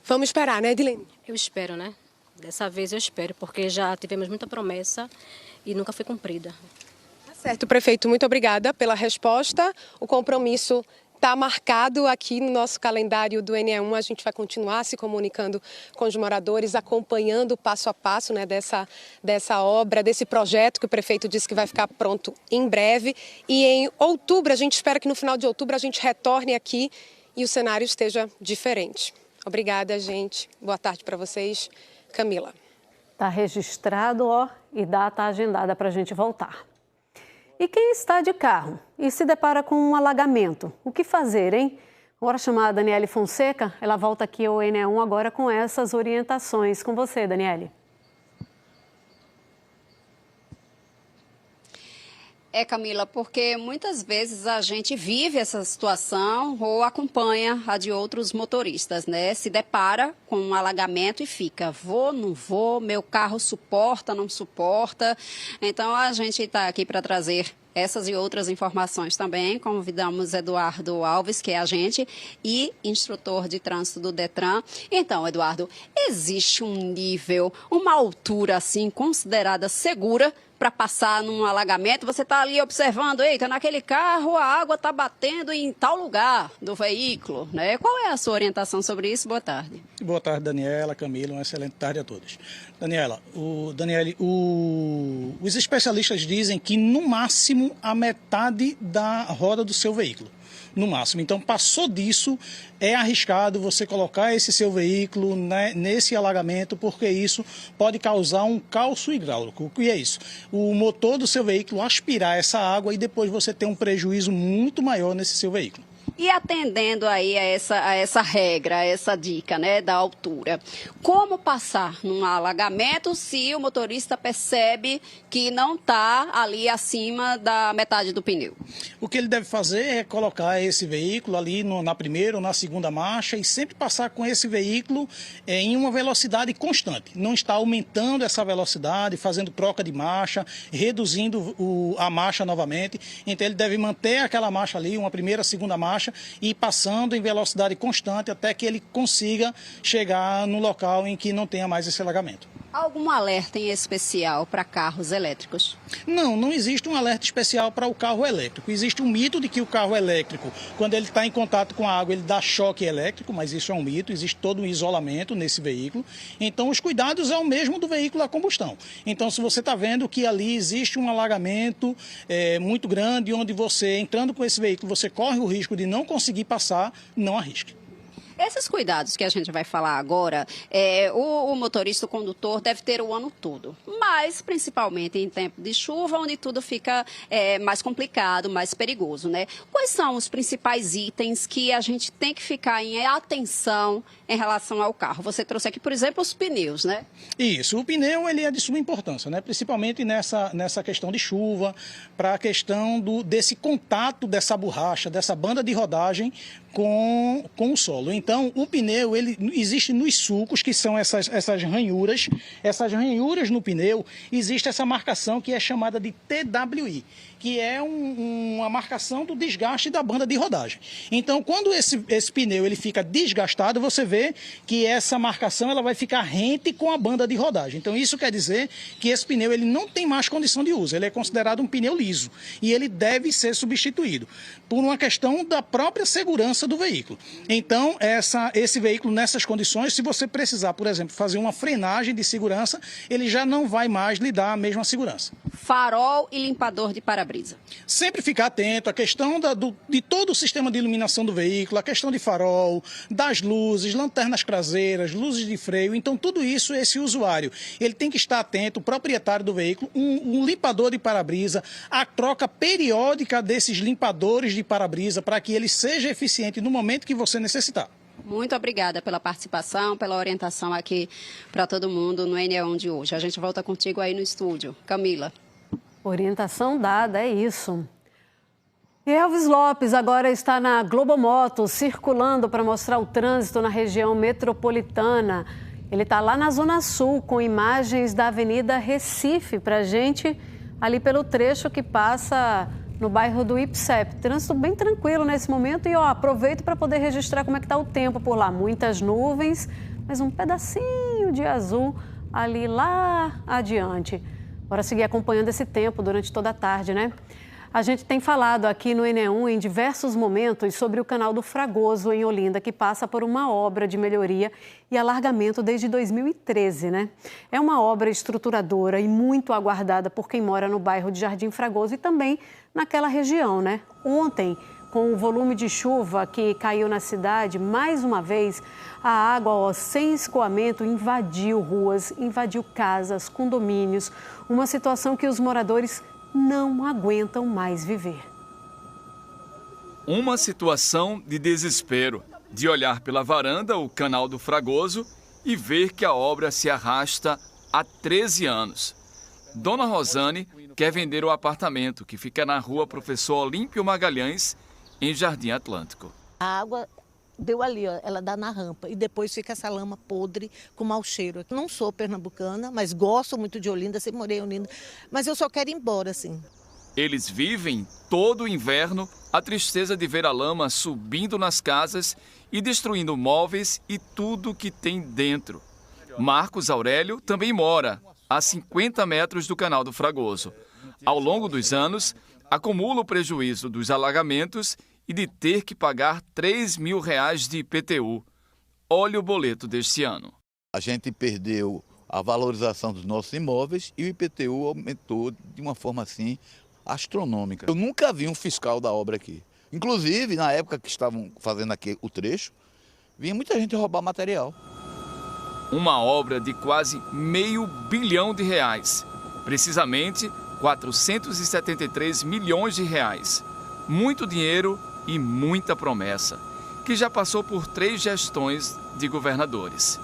Vamos esperar, né, Edilene? Eu espero, né? Dessa vez eu espero, porque já tivemos muita promessa e nunca foi cumprida. Tá certo, prefeito, muito obrigada pela resposta. O compromisso está marcado aqui no nosso calendário do NE1. A gente vai continuar se comunicando com os moradores, acompanhando passo a passo, né, dessa obra, desse projeto que o prefeito disse que vai ficar pronto em breve. E em outubro, a gente espera que no final de outubro a gente retorne aqui e o cenário esteja diferente. Obrigada, gente. Boa tarde para vocês. Camila. Tá registrado, ó, e data agendada para a gente voltar. E quem está de carro e se depara com um alagamento, o que fazer, hein? Agora chamar a Daniele Fonseca, ela volta aqui ao NE1 agora com essas orientações. Com você, Daniele. Camila, porque muitas vezes a gente vive essa situação ou acompanha a de outros motoristas, né? Se depara com um alagamento e fica, vou, não vou, meu carro suporta, não suporta. Então, a gente está aqui para trazer essas e outras informações também. Convidamos Eduardo Alves, que é agente e instrutor de trânsito do Detran. Então, Eduardo, existe um nível, uma altura assim considerada segura para passar num alagamento? Você está ali observando, eita, naquele carro a água está batendo em tal lugar do veículo, né? Qual é a sua orientação sobre isso? Boa tarde. Boa tarde, Daniela, Camila, uma excelente tarde a todos. Daniela, os especialistas dizem que no máximo a metade da roda do seu veículo. No máximo. Então, passou disso, é arriscado você colocar esse seu veículo nesse alagamento, porque isso pode causar um calço hidráulico. O que é isso? O motor do seu veículo aspirar essa água e depois você ter um prejuízo muito maior nesse seu veículo. E atendendo aí a essa regra, a essa dica, né, da altura, como passar num alagamento se o motorista percebe que não está ali acima da metade do pneu? O que ele deve fazer é colocar esse veículo ali na primeira ou na segunda marcha e sempre passar com esse veículo em uma velocidade constante. Não está aumentando essa velocidade, fazendo troca de marcha, reduzindo a marcha novamente. Então ele deve manter aquela marcha ali, uma primeira, segunda marcha, e passando em velocidade constante até que ele consiga chegar no local em que não tenha mais esse alagamento. Algum alerta em especial para carros elétricos? Não existe um alerta especial para o carro elétrico. Existe um mito de que o carro elétrico, quando ele está em contato com a água, ele dá choque elétrico, mas isso é um mito, existe todo um isolamento nesse veículo. Então, os cuidados é o mesmo do veículo a combustão. Então, se você está vendo que ali existe um alagamento muito grande, onde você, entrando com esse veículo, você corre o risco de não conseguir passar, não arrisque. Esses cuidados que a gente vai falar agora, o motorista, o condutor, deve ter o ano todo. Mas, principalmente em tempo de chuva, onde tudo fica mais complicado, mais perigoso, né? Quais são os principais itens que a gente tem que ficar em atenção em relação ao carro? Você trouxe aqui, por exemplo, os pneus, né? Isso, o pneu ele é de suma importância, né? Principalmente nessa questão de chuva, para a questão desse contato dessa borracha, dessa banda de rodagem com o solo. Então, o pneu, ele existe nos sulcos, que são essas ranhuras. Essas ranhuras no pneu, existe essa marcação que é chamada de TWI, que é uma marcação do desgaste da banda de rodagem. Então, quando esse pneu ele fica desgastado, você vê que essa marcação ela vai ficar rente com a banda de rodagem. Então, isso quer dizer que esse pneu ele não tem mais condição de uso. Ele é considerado um pneu liso e ele deve ser substituído por uma questão da própria segurança do veículo. Então, esse veículo nessas condições, se você precisar, por exemplo, fazer uma frenagem de segurança, ele já não vai mais lhe dar a mesma segurança. Farol e limpador de para-brisa. Sempre ficar atento à questão de todo o sistema de iluminação do veículo, a questão de farol, das luzes, lanternas traseiras, luzes de freio. Então, tudo isso, esse usuário, ele tem que estar atento, o proprietário do veículo, um limpador de para-brisa, a troca periódica desses limpadores de para-brisa para que ele seja eficiente no momento que você necessitar. Muito obrigada pela participação, pela orientação aqui para todo mundo no NE1 de hoje. A gente volta contigo aí no estúdio. Camila. Orientação dada, é isso. E Elvis Lopes agora está na Globo Motos, circulando para mostrar o trânsito na região metropolitana. Ele está lá na Zona Sul, com imagens da Avenida Recife para a gente, ali pelo trecho que passa no bairro do IPSEP. Trânsito bem tranquilo nesse momento e aproveito para poder registrar como é que está o tempo por lá. Muitas nuvens, mas um pedacinho de azul ali lá adiante. Bora seguir acompanhando esse tempo durante toda a tarde, né? A gente tem falado aqui no NE1 em diversos momentos sobre o canal do Fragoso em Olinda, que passa por uma obra de melhoria e alargamento desde 2013, né? É uma obra estruturadora e muito aguardada por quem mora no bairro de Jardim Fragoso e também naquela região, né? Ontem, Com o volume de chuva que caiu na cidade, mais uma vez, a água sem escoamento invadiu ruas, invadiu casas, condomínios. Uma situação que os moradores não aguentam mais viver. Uma situação de desespero, de olhar pela varanda o canal do Fragoso e ver que a obra se arrasta há 13 anos. Dona Rosane quer vender o apartamento que fica na rua Professor Olímpio Magalhães, em Jardim Atlântico. A água deu ali, ó, ela dá na rampa e depois fica essa lama podre com mau cheiro. Não sou pernambucana, mas gosto muito de Olinda, sempre morei em Olinda, mas eu só quero ir embora, assim. Eles vivem todo o inverno a tristeza de ver a lama subindo nas casas e destruindo móveis e tudo que tem dentro. Marcos Aurélio também mora a 50 metros do canal do Fragoso. Ao longo dos anos, acumula o prejuízo dos alagamentos e de ter que pagar R$3 mil de IPTU. Olha o boleto deste ano. A gente perdeu a valorização dos nossos imóveis e o IPTU aumentou de uma forma assim astronômica. Eu nunca vi um fiscal da obra aqui. Inclusive, na época que estavam fazendo aqui o trecho, vinha muita gente roubar material. Uma obra de quase R$500 bilhão, precisamente R$473 milhões. Muito dinheiro e muita promessa, que já passou por 3 gestões de governadores.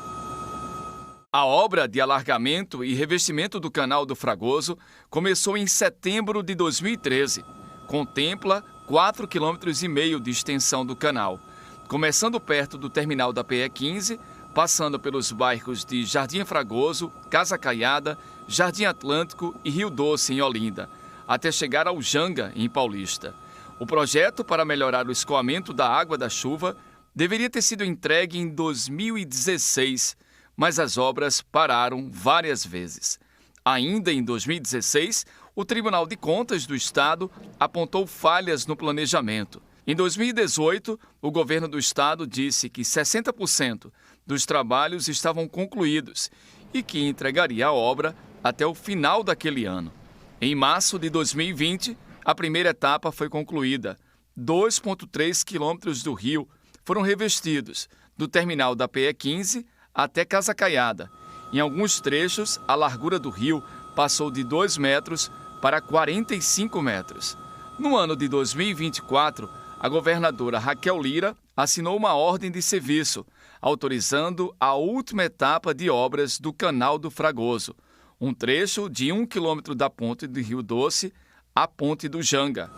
A obra de alargamento e revestimento do canal do Fragoso começou em setembro de 2013. Contempla 4,5 km de extensão do canal, começando perto do terminal da PE15, passando pelos bairros de Jardim Fragoso, Casa Caiada, Jardim Atlântico e Rio Doce, em Olinda, até chegar ao Janga, em Paulista. O projeto para melhorar o escoamento da água da chuva deveria ter sido entregue em 2016, mas as obras pararam várias vezes. Ainda em 2016, o Tribunal de Contas do Estado apontou falhas no planejamento. Em 2018, o governo do estado disse que 60% dos trabalhos estavam concluídos e que entregaria a obra até o final daquele ano. Em março de 2020, a primeira etapa foi concluída. 2,3 quilômetros do rio foram revestidos, do terminal da PE15 até Casa Caiada. Em alguns trechos, a largura do rio passou de 2 metros para 45 metros. No ano de 2024, a governadora Raquel Lira assinou uma ordem de serviço, autorizando a última etapa de obras do Canal do Fragoso, um trecho de 1 quilômetro da ponte do Rio Doce à ponte do Janga.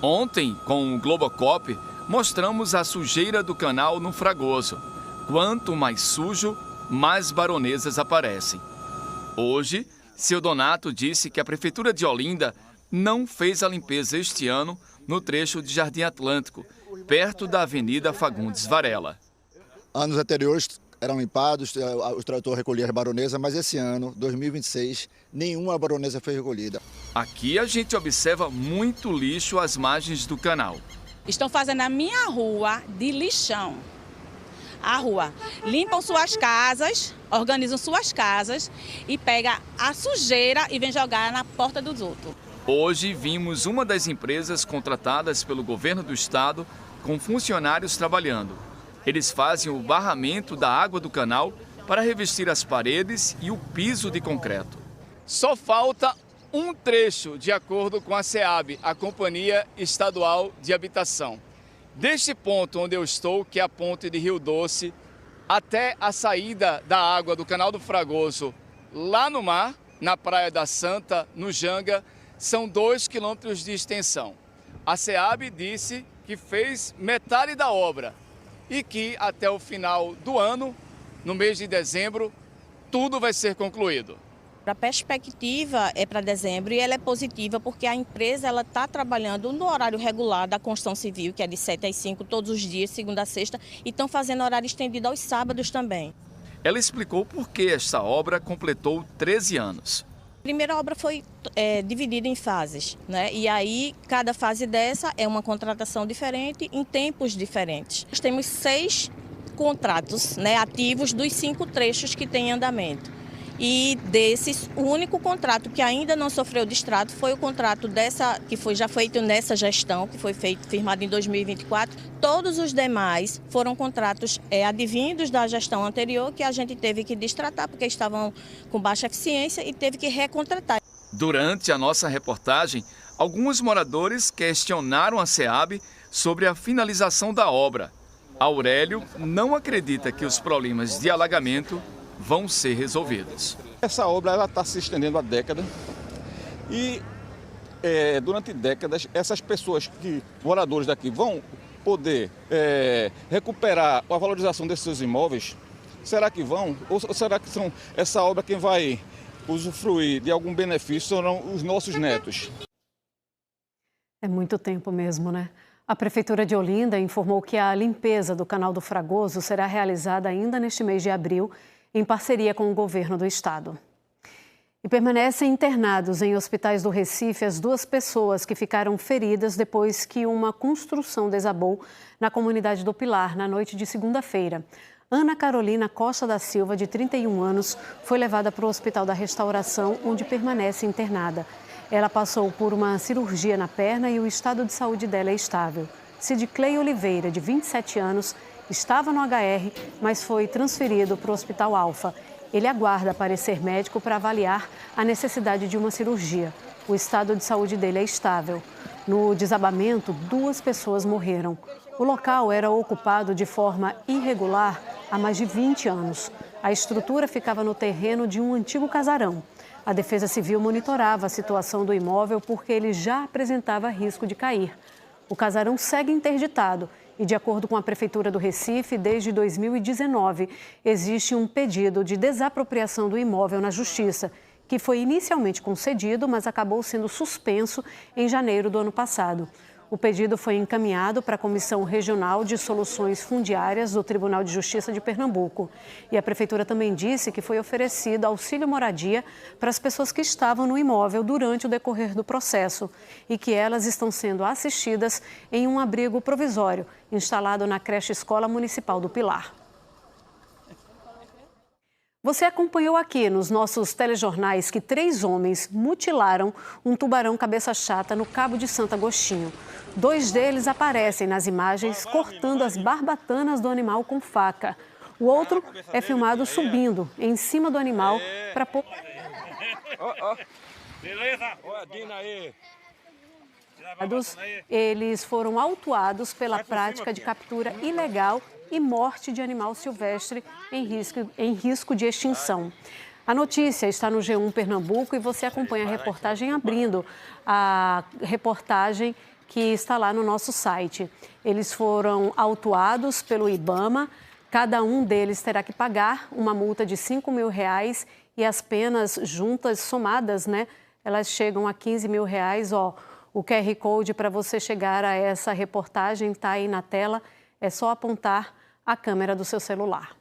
Ontem, com o Globocop, mostramos a sujeira do canal no Fragoso. Quanto mais sujo, mais baronesas aparecem. Hoje, seu Donato disse que a Prefeitura de Olinda não fez a limpeza este ano no trecho de Jardim Atlântico, perto da Avenida Fagundes Varela. Anos anteriores eram limpados, o trator recolhia as baronesas, mas esse ano, 2026, nenhuma baronesa foi recolhida. Aqui a gente observa muito lixo às margens do canal. Estão fazendo a minha rua de lixão. A rua. Limpam suas casas, organizam suas casas e pega a sujeira e vem jogar na porta dos outros. Hoje vimos uma das empresas contratadas pelo governo do estado com funcionários trabalhando. Eles fazem o barramento da água do canal para revestir as paredes e o piso de concreto. Só falta um trecho, de acordo com a SEAB, a Companhia Estadual de Habitação. Deste ponto onde eu estou, que é a ponte de Rio Doce, até a saída da água do Canal do Fragoso, lá no mar, na Praia da Santa, no Janga, são 2 quilômetros de extensão. A SEAB disse que fez metade da obra e que até o final do ano, no mês de dezembro, tudo vai ser concluído. A perspectiva é para dezembro e ela é positiva porque a empresa está trabalhando no horário regular da construção civil, que é de 7 às 5 todos os dias, segunda a sexta, e estão fazendo horário estendido aos sábados também. Ela explicou por que esta obra completou 13 anos. A primeira obra foi dividida em fases, né? E aí cada fase dessa é uma contratação diferente em tempos diferentes. Nós temos 6 contratos, né, ativos dos 5 trechos que tem em andamento. E desses, o único contrato que ainda não sofreu distrato foi o contrato que já foi feito nessa gestão, que foi firmado em 2024. Todos os demais foram contratos advindos da gestão anterior que a gente teve que distratar porque estavam com baixa eficiência e teve que recontratar. Durante a nossa reportagem, alguns moradores questionaram a SEAB sobre a finalização da obra. Aurélio não acredita que os problemas de alagamento vão ser resolvidos. Essa obra está se estendendo há décadas e durante décadas essas pessoas, moradores daqui, vão poder recuperar a valorização desses seus imóveis. Será que vão? Ou será que são essa obra quem vai usufruir de algum benefício serão os nossos netos? É muito tempo mesmo, né? A Prefeitura de Olinda informou que a limpeza do Canal do Fragoso será realizada ainda neste mês de abril, em parceria com o governo do estado. E permanecem internados em hospitais do Recife as 2 pessoas que ficaram feridas depois que uma construção desabou na comunidade do Pilar na noite de segunda-feira. Ana Carolina Costa da Silva, de 31 anos, foi levada para o Hospital da Restauração, onde permanece internada. Ela passou por uma cirurgia na perna e o estado de saúde dela é estável. Sidclei Oliveira, de 27 anos, estava no HR, mas foi transferido para o Hospital Alfa. Ele aguarda parecer médico para avaliar a necessidade de uma cirurgia. O estado de saúde dele é estável. No desabamento, 2 pessoas morreram. O local era ocupado de forma irregular há mais de 20 anos. A estrutura ficava no terreno de um antigo casarão. A Defesa Civil monitorava a situação do imóvel porque ele já apresentava risco de cair. O casarão segue interditado e, de acordo com a Prefeitura do Recife, desde 2019, existe um pedido de desapropriação do imóvel na Justiça, que foi inicialmente concedido, mas acabou sendo suspenso em janeiro do ano passado. O pedido foi encaminhado para a Comissão Regional de Soluções Fundiárias do Tribunal de Justiça de Pernambuco. E a Prefeitura também disse que foi oferecido auxílio moradia para as pessoas que estavam no imóvel durante o decorrer do processo e que elas estão sendo assistidas em um abrigo provisório instalado na creche Escola Municipal do Pilar. Você acompanhou aqui nos nossos telejornais que 3 homens mutilaram um tubarão cabeça chata no Cabo de Santo Agostinho. 2 deles aparecem nas imagens cortando as barbatanas do animal com faca. O outro é filmado subindo em cima do animal para pôr... Beleza? Ó, Dina aí. Eles foram autuados pela prática de captura ilegal e morte de animal silvestre em risco de extinção. A notícia está no G1 Pernambuco e você acompanha a reportagem abrindo a reportagem que está lá no nosso site. Eles foram autuados pelo IBAMA, cada um deles terá que pagar uma multa de R$5 mil e as penas juntas, somadas, né, elas chegam a R$15 mil. Ó, o QR Code para você chegar a essa reportagem está aí na tela, é só apontar a câmera do seu celular.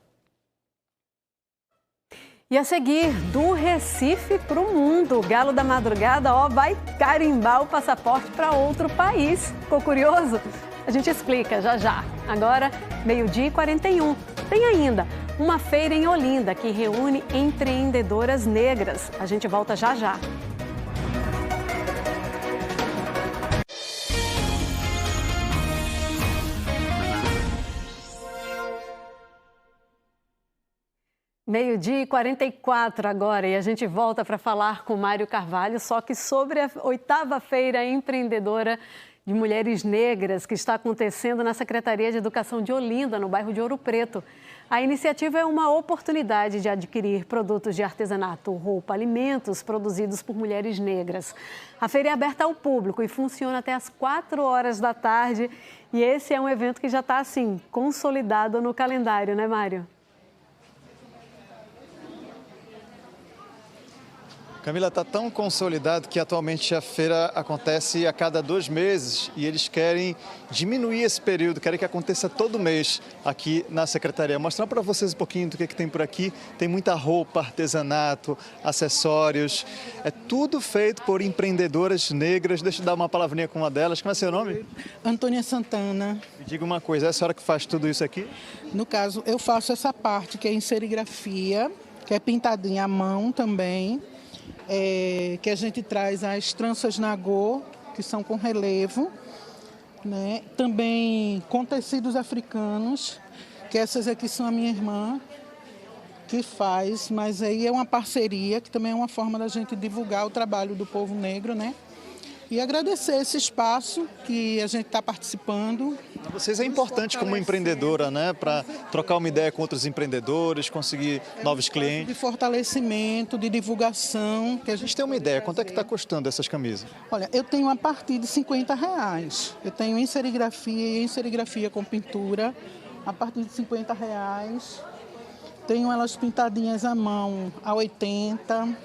E a seguir, do Recife para o mundo, o Galo da Madrugada vai carimbar o passaporte para outro país. Ficou curioso? A gente explica já já. Agora, 12h41. Tem ainda uma feira em Olinda que reúne empreendedoras negras. A gente volta já já. Meio-dia e 44 agora e a gente volta para falar com Mário Carvalho, só que sobre a 8ª Feira Empreendedora de Mulheres Negras que está acontecendo na Secretaria de Educação de Olinda, no bairro de Ouro Preto. A iniciativa é uma oportunidade de adquirir produtos de artesanato, roupa, alimentos produzidos por mulheres negras. A feira é aberta ao público e funciona até às 4 horas da tarde e esse é um evento que já está, assim, consolidado no calendário, né, Mário? Camila, está tão consolidado que atualmente a feira acontece a cada 2 meses e eles querem diminuir esse período, querem que aconteça todo mês aqui na Secretaria. Mostrar para vocês um pouquinho do que tem por aqui. Tem muita roupa, artesanato, acessórios. É tudo feito por empreendedoras negras. Deixa eu dar uma palavrinha com uma delas. Como é seu nome? Antônia Santana. Me diga uma coisa, é a senhora que faz tudo isso aqui? No caso, eu faço essa parte que é em serigrafia. que é pintadinha à mão também, que a gente traz as tranças nagô, que são com relevo, né? Também com tecidos africanos, que essas aqui são a minha irmã que faz, mas aí é uma parceria, que também é uma forma da gente divulgar o trabalho do povo negro, né? E agradecer esse espaço que a gente está participando. Para vocês é importante como empreendedora, né? Para trocar uma ideia com outros empreendedores, conseguir novos clientes. De fortalecimento, de divulgação. Que a gente tem uma ideia, quanto é que está custando essas camisas? Olha, eu tenho a partir de R$50. Eu tenho em serigrafia e em serigrafia com pintura, a partir de R$50. Tenho elas pintadinhas à mão a R$80,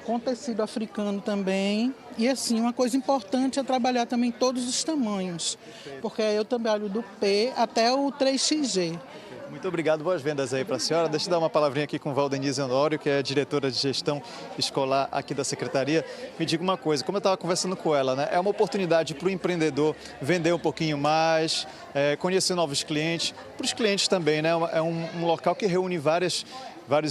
com tecido africano também. E assim, uma coisa importante é trabalhar também todos os tamanhos, porque eu trabalho do P até o 3XG. Muito obrigado, boas vendas aí para a senhora. Deixa eu dar uma palavrinha aqui com Valdenise Honório, que é diretora de gestão escolar aqui da Secretaria. Me diga uma coisa, como eu estava conversando com ela, né? É uma oportunidade para o empreendedor vender um pouquinho mais, conhecer novos clientes. Para os clientes também, né? É um local que reúne vários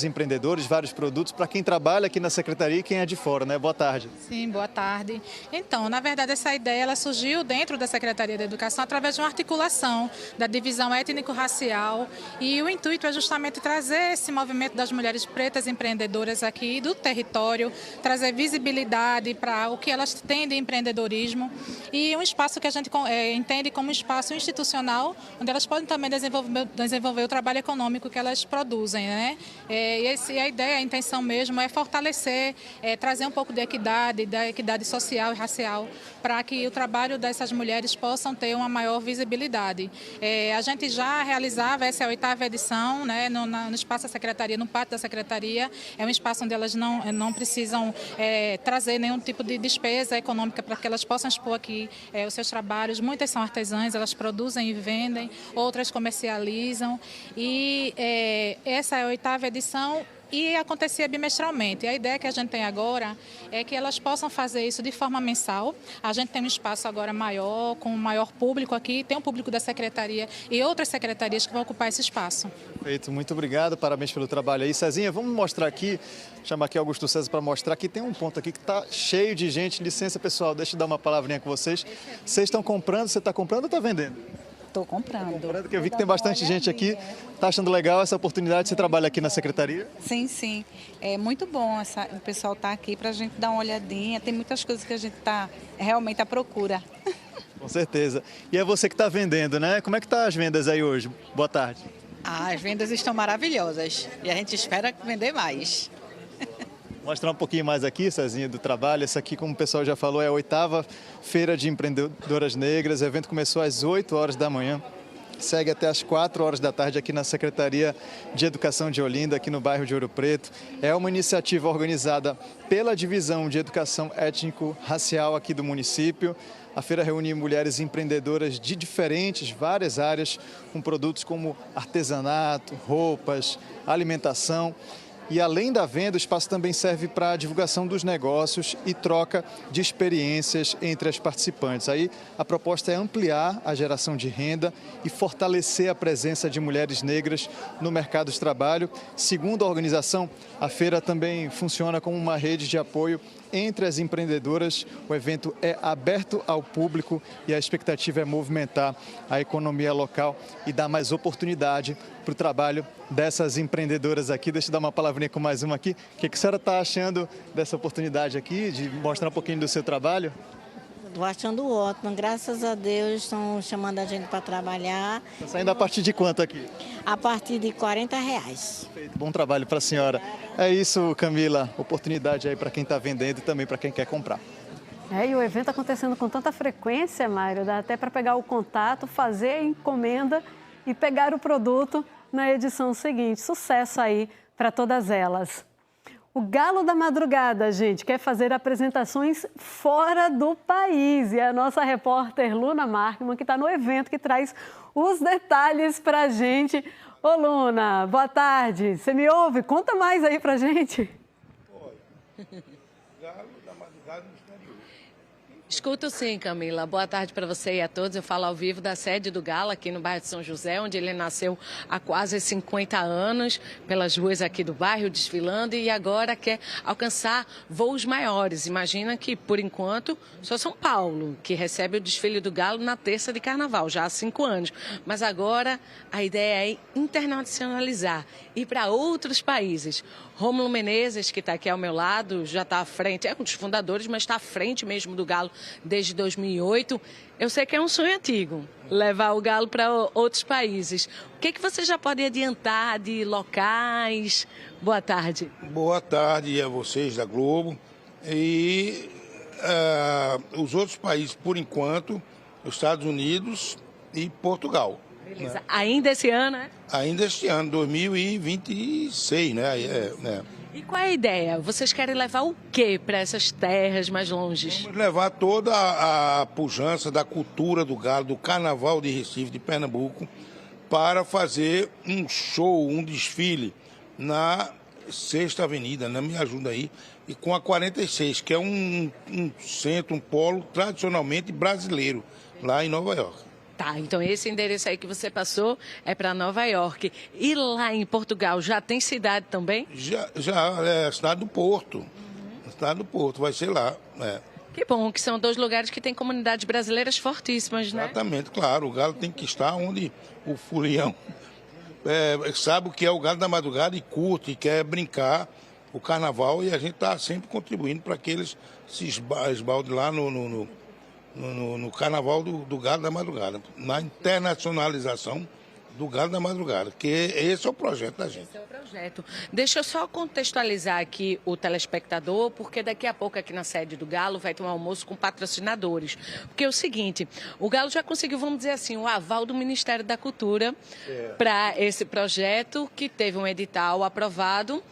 empreendedores, vários produtos, para quem trabalha aqui na Secretaria e quem é de fora, né? Boa tarde. Sim, boa tarde. Então, na verdade, essa ideia ela surgiu dentro da Secretaria da Educação através de uma articulação da divisão étnico-racial, e o intuito é justamente trazer esse movimento das mulheres pretas empreendedoras aqui do território, trazer visibilidade para o que elas têm de empreendedorismo e um espaço que a gente entende como um espaço institucional, onde elas podem também desenvolver o trabalho econômico que elas produzem, né? E a ideia, a intenção mesmo é fortalecer, trazer um pouco de equidade, da equidade social e racial, para que o trabalho dessas mulheres possam ter uma maior visibilidade. A gente já realizava, essa é a 8ª edição, né, no espaço da Secretaria, no pátio da Secretaria. É um espaço onde elas não precisam trazer nenhum tipo de despesa econômica para que elas possam expor aqui os seus trabalhos. Muitas são artesãs, elas produzem e vendem, outras comercializam. E essa é a 8ª edição e acontecia bimestralmente. A ideia que a gente tem agora é que elas possam fazer isso de forma mensal. A gente tem um espaço agora maior, com um maior público aqui, tem um público da Secretaria e outras secretarias que vão ocupar esse espaço. Perfeito, muito obrigado, parabéns pelo trabalho aí. Cezinha, vamos mostrar aqui, chamar aqui Augusto César para mostrar que tem um ponto aqui que está cheio de gente. Licença, pessoal, deixa eu dar uma palavrinha com vocês. Vocês estão comprando, você está comprando ou está vendendo? Estou comprando. Porque eu vi que tem bastante gente aqui. Está achando legal essa oportunidade? Você trabalha aqui na Secretaria? Sim, sim. É muito bom o pessoal estar aqui para a gente dar uma olhadinha. Tem muitas coisas que a gente está realmente à procura. Com certeza. E é você que está vendendo, né? Como é que estão as vendas aí hoje? Boa tarde. As vendas estão maravilhosas e a gente espera vender mais. Mostrar um pouquinho mais aqui, Cezinha, do trabalho. Essa aqui, como o pessoal já falou, é a 8ª Feira de Empreendedoras Negras. O evento começou às 8 horas da manhã, segue até às 4 horas da tarde aqui na Secretaria de Educação de Olinda, aqui no bairro de Ouro Preto. É uma iniciativa organizada pela Divisão de Educação Étnico-Racial aqui do município. A feira reúne mulheres empreendedoras de várias áreas, com produtos como artesanato, roupas, alimentação. E além da venda, o espaço também serve para a divulgação dos negócios e troca de experiências entre as participantes. Aí a proposta é ampliar a geração de renda e fortalecer a presença de mulheres negras no mercado de trabalho. Segundo a organização, a feira também funciona como uma rede de apoio entre as empreendedoras. O evento é aberto ao público e a expectativa é movimentar a economia local e dar mais oportunidade para o trabalho dessas empreendedoras aqui. Deixa eu dar uma palavrinha com mais uma aqui. O que a senhora está achando dessa oportunidade aqui, de mostrar um pouquinho do seu trabalho? Estou achando ótimo, graças a Deus estão chamando a gente para trabalhar. Está saindo a partir de quanto aqui? A partir de R$40. Perfeito. Bom trabalho para a senhora. É isso, Camila, oportunidade aí para quem está vendendo e também para quem quer comprar. E o evento acontecendo com tanta frequência, Mário, dá até para pegar o contato, fazer a encomenda e pegar o produto na edição seguinte. Sucesso aí para todas elas. O Galo da Madrugada, gente, quer fazer apresentações fora do país. E é a nossa repórter Luna Markman, que está no evento, que traz os detalhes para a gente. Ô, Luna, boa tarde. Você me ouve? Conta mais aí para a gente. Olha, Galo da Madrugada no exterior. Escuto sim, Camila. Boa tarde para você e a todos. Eu falo ao vivo da sede do Galo, aqui no bairro de São José, onde ele nasceu há quase 50 anos, pelas ruas aqui do bairro, desfilando, e agora quer alcançar voos maiores. Imagina que, por enquanto, só São Paulo, que recebe o desfile do Galo na terça de Carnaval, já há 5 anos. Mas agora a ideia é internacionalizar, ir para outros países. Rômulo Menezes, que está aqui ao meu lado, já está à frente, é um dos fundadores, mas está à frente mesmo do Galo desde 2008. Eu sei que é um sonho antigo, levar o Galo para outros países. O que você já pode adiantar de locais? Boa tarde. Boa tarde a vocês da Globo. E os outros países, por enquanto, os Estados Unidos e Portugal. Beleza. Né? Ainda esse ano, né? Ainda este ano, 2026, né? E qual é a ideia? Vocês querem levar o quê para essas terras mais longes? Vamos levar toda a pujança da cultura do Galo, do Carnaval de Recife, de Pernambuco, para fazer um show, um desfile na Sexta Avenida, né? Me ajuda aí, e com a 46, que é um centro, um polo tradicionalmente brasileiro, lá em Nova York. Tá, então esse endereço aí que você passou é para Nova York. E lá em Portugal, já tem cidade também? Já é a cidade do Porto. A cidade do Porto, vai ser lá. Que bom, que são 2 lugares que têm comunidades brasileiras fortíssimas, né? Exatamente, claro. O Galo tem que estar onde o folião sabe o que é o Galo da Madrugada e curte, e quer brincar o Carnaval, e a gente está sempre contribuindo para que eles se esbaldem lá no Carnaval do Galo da Madrugada, na internacionalização do Galo da Madrugada, que esse é o projeto da gente. Esse é o projeto. Deixa eu só contextualizar aqui o telespectador, porque daqui a pouco aqui na sede do Galo vai ter um almoço com patrocinadores. Porque é o seguinte, o Galo já conseguiu, vamos dizer assim, o aval do Ministério da Cultura para esse projeto, que teve um edital aprovado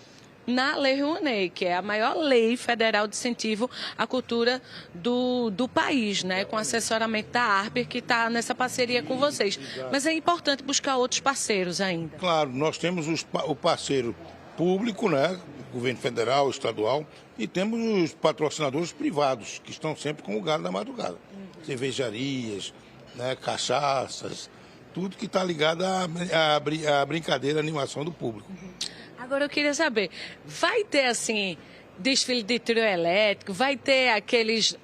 na Lei Rouanet, que é a maior lei federal de incentivo à cultura do país, né? Com assessoramento da ARPER, que está nessa parceria com vocês. Mas é importante buscar outros parceiros ainda. Claro, nós temos o parceiro público, né? Governo federal, estadual, e temos os patrocinadores privados, que estão sempre com o Galo da Madrugada. Cervejarias, né? Cachaças, tudo que está ligado à brincadeira, à animação do público. Agora eu queria saber, vai ter assim desfile de trio elétrico, vai ter aqueles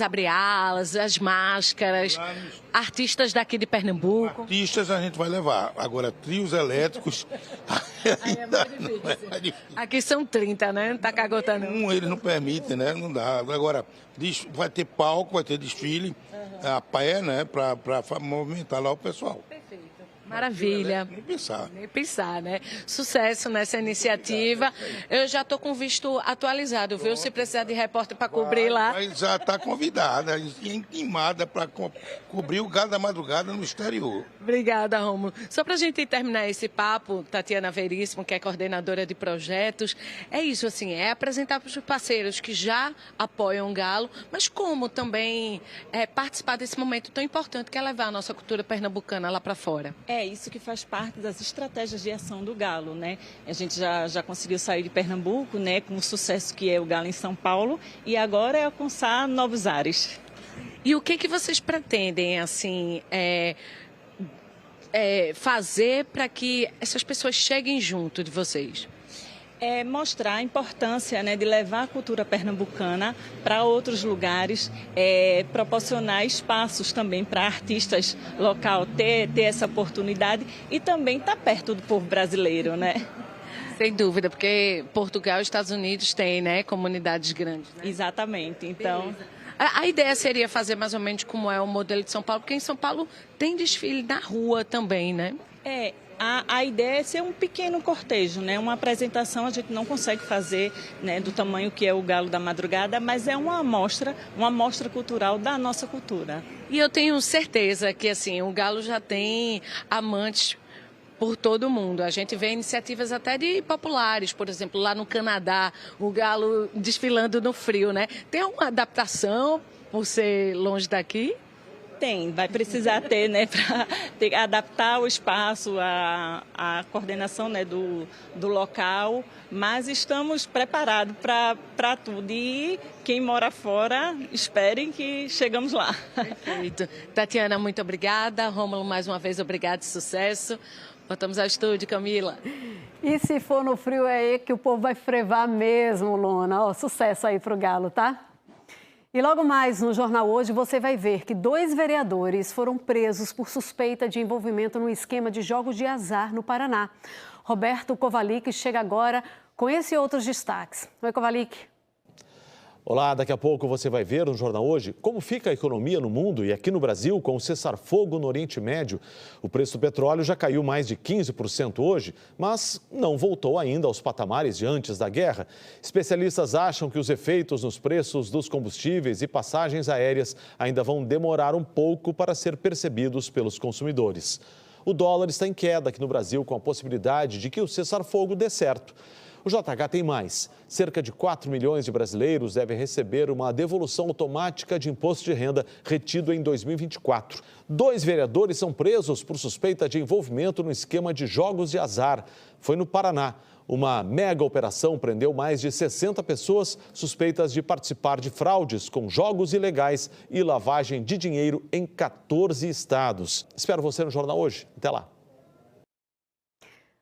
abre-alas, as máscaras, artistas daqui de Pernambuco? Artistas a gente vai levar, agora trios elétricos ainda não é mais difícil. Aqui são 30, né? Não tá cagotando. Eles não permitem, né? Não dá. Agora vai ter palco, vai ter desfile a pé, né? Para movimentar lá o pessoal. Maravilha. Nem pensar. Nem pensar, né? Sucesso nessa iniciativa. Eu já estou com visto atualizado, viu? Se precisar de repórter para cobrir lá. Mas já está convidada, intimada para cobrir o Galo da Madrugada no exterior. Obrigada, Rômulo. Só para a gente terminar esse papo, Tatiana Veríssimo, que é coordenadora de projetos, é isso, assim, é apresentar para os parceiros que já apoiam o Galo, mas como também participar desse momento tão importante que é levar a nossa cultura pernambucana lá para fora. É isso que faz parte das estratégias de ação do Galo, né? A gente já conseguiu sair de Pernambuco, né, com o sucesso que é o Galo em São Paulo, e agora é alcançar novos ares. E o que vocês pretendem, assim, fazer para que essas pessoas cheguem junto de vocês? Mostrar a importância, né, de levar a cultura pernambucana para outros lugares, proporcionar espaços também para artistas local ter essa oportunidade e também estar perto do povo brasileiro, né? Sem dúvida, porque Portugal e Estados Unidos têm, né, comunidades grandes. Né? Exatamente, então... A ideia seria fazer mais ou menos como é o modelo de São Paulo, porque em São Paulo tem desfile na rua também, né? A ideia é ser um pequeno cortejo, né? Uma apresentação a gente não consegue fazer, né, do tamanho que é o Galo da Madrugada, mas é uma amostra cultural da nossa cultura. E eu tenho certeza que assim, o Galo já tem amantes por todo o mundo. A gente vê iniciativas até de populares, por exemplo, lá no Canadá, o Galo desfilando no frio, né? Tem alguma adaptação por ser longe daqui? tem, vai precisar ter, né, para adaptar o espaço, a coordenação, né, do local, mas estamos preparados para tudo. E quem mora fora, esperem que chegamos lá. Perfeito. Tatiana, muito obrigada. Rômulo, mais uma vez, obrigado e sucesso. Voltamos ao estúdio, Camila. E se for no frio, é aí que o povo vai frevar mesmo, Lona. Ó, sucesso aí pro Galo, tá? E logo mais no Jornal Hoje você vai ver que 2 vereadores foram presos por suspeita de envolvimento no esquema de jogos de azar no Paraná. Roberto Kovalik chega agora com esse e outros destaques. Oi, Kovalik. Olá, daqui a pouco você vai ver no Jornal Hoje como fica a economia no mundo e aqui no Brasil com o cessar-fogo no Oriente Médio. O preço do petróleo já caiu mais de 15% hoje, mas não voltou ainda aos patamares de antes da guerra. Especialistas acham que os efeitos nos preços dos combustíveis e passagens aéreas ainda vão demorar um pouco para ser percebidos pelos consumidores. O dólar está em queda aqui no Brasil com a possibilidade de que o cessar-fogo dê certo. O JH tem mais. Cerca de 4 milhões de brasileiros devem receber uma devolução automática de imposto de renda retido em 2024. 2 vereadores são presos por suspeita de envolvimento no esquema de jogos de azar. Foi no Paraná. Uma mega operação prendeu mais de 60 pessoas suspeitas de participar de fraudes com jogos ilegais e lavagem de dinheiro em 14 estados. Espero você no Jornal Hoje. Até lá.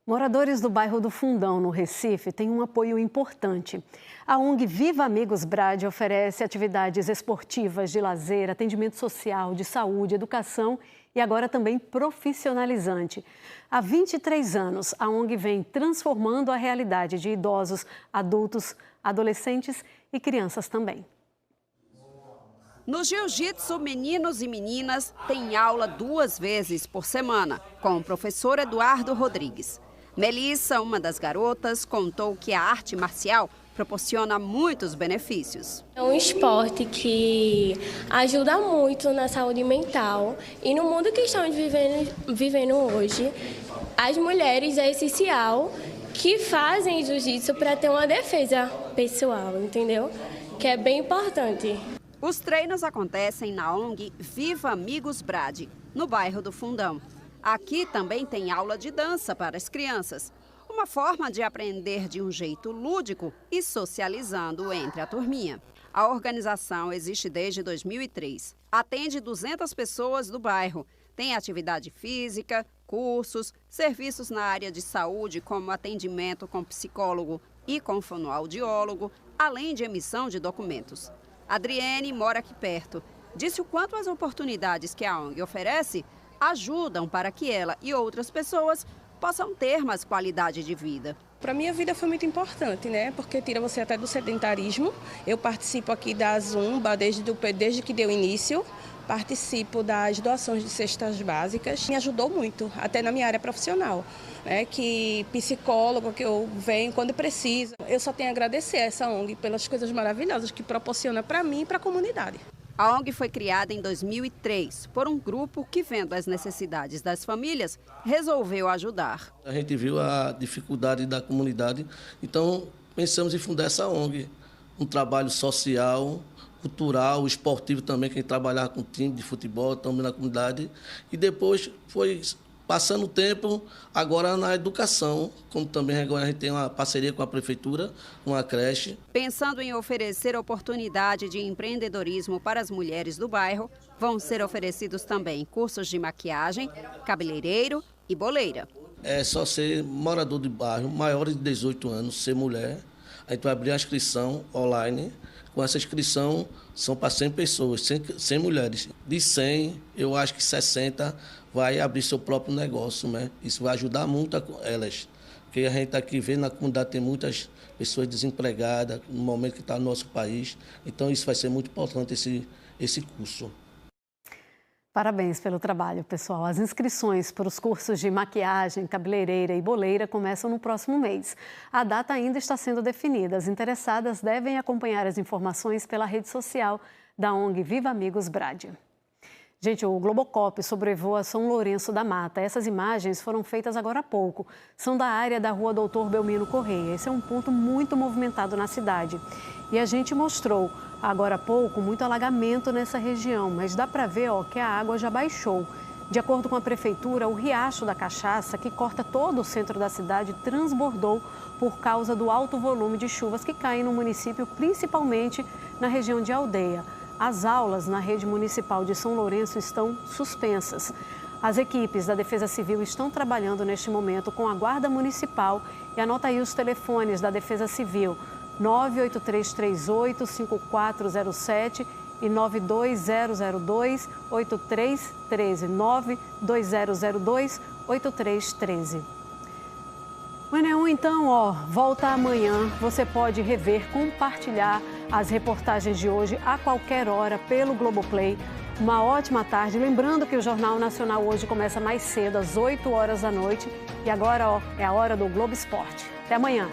Moradores do bairro do Fundão, no Recife, têm um apoio importante. A ONG Viva Amigos Brade oferece atividades esportivas, de lazer, atendimento social, de saúde, educação e agora também profissionalizante. Há 23 anos, a ONG vem transformando a realidade de idosos, adultos, adolescentes e crianças também. No jiu-jitsu, meninos e meninas têm aula 2 vezes por semana, com o professor Eduardo Rodrigues. Melissa, uma das garotas, contou que a arte marcial proporciona muitos benefícios. É um esporte que ajuda muito na saúde mental e no mundo que estamos vivendo hoje, as mulheres é essencial que fazem jiu-jitsu para ter uma defesa pessoal, entendeu? Que é bem importante. Os treinos acontecem na ONG Viva Amigos Brade, no bairro do Fundão. Aqui também tem aula de dança para as crianças, uma forma de aprender de um jeito lúdico e socializando entre a turminha. A organização existe desde 2003, atende 200 pessoas do bairro, tem atividade física, cursos, serviços na área de saúde como atendimento com psicólogo e com fonoaudiólogo, além de emissão de documentos. Adriene mora aqui perto. Disse o quanto as oportunidades que a ONG oferece ajudam para que ela e outras pessoas possam ter mais qualidade de vida. Para mim a vida foi muito importante, né? Porque tira você até do sedentarismo. Eu participo aqui da Zumba desde que deu início. Participo das doações de cestas básicas. Me ajudou muito, até na minha área profissional. Que psicólogo que eu venho quando preciso. Eu só tenho a agradecer a essa ONG pelas coisas maravilhosas que proporciona para mim e para a comunidade. A ONG foi criada em 2003 por um grupo que, vendo as necessidades das famílias, resolveu ajudar. A gente viu a dificuldade da comunidade, então pensamos em fundar essa ONG. Um trabalho social, cultural, esportivo também, quem trabalhar com time de futebol também na comunidade. E depois foi passando o tempo, agora na educação, como também agora a gente tem uma parceria com a prefeitura, com a creche. Pensando em oferecer oportunidade de empreendedorismo para as mulheres do bairro, vão ser oferecidos também cursos de maquiagem, cabeleireiro e boleira. É só ser morador de bairro, maiores de 18 anos, ser mulher. A gente vai abrir a inscrição online. Com essa inscrição, são para 100 pessoas, 100 mulheres. De 100, eu acho que 60 vai abrir seu próprio negócio, né? Isso vai ajudar muito elas. Porque a gente aqui vê na comunidade tem muitas pessoas desempregadas no momento que está no nosso país. Então, isso vai ser muito importante, esse curso. Parabéns pelo trabalho, pessoal. As inscrições para os cursos de maquiagem, cabeleireira e boleira começam no próximo mês. A data ainda está sendo definida. As interessadas devem acompanhar as informações pela rede social da ONG Viva Amigos Brade. Gente, o Globocop sobrevoa São Lourenço da Mata. Essas imagens foram feitas agora há pouco. São da área da rua Doutor Belmiro Correia. Esse é um ponto muito movimentado na cidade. E a gente mostrou Agora há pouco, muito alagamento nessa região, mas dá para ver que a água já baixou. De acordo com a prefeitura, o Riacho da Cachaça, que corta todo o centro da cidade, transbordou por causa do alto volume de chuvas que caem no município, principalmente na região de Aldeia. As aulas na rede municipal de São Lourenço estão suspensas. As equipes da Defesa Civil estão trabalhando neste momento com a Guarda Municipal. E anota aí os telefones da Defesa Civil: 98338-5407 e 92002-8313. 92002-8313. O Enem, então, volta amanhã. Você pode rever, compartilhar as reportagens de hoje a qualquer hora pelo Globoplay. Uma ótima tarde. Lembrando que o Jornal Nacional hoje começa mais cedo, às 8 horas da noite. E agora, é a hora do Globo Esporte. Até amanhã.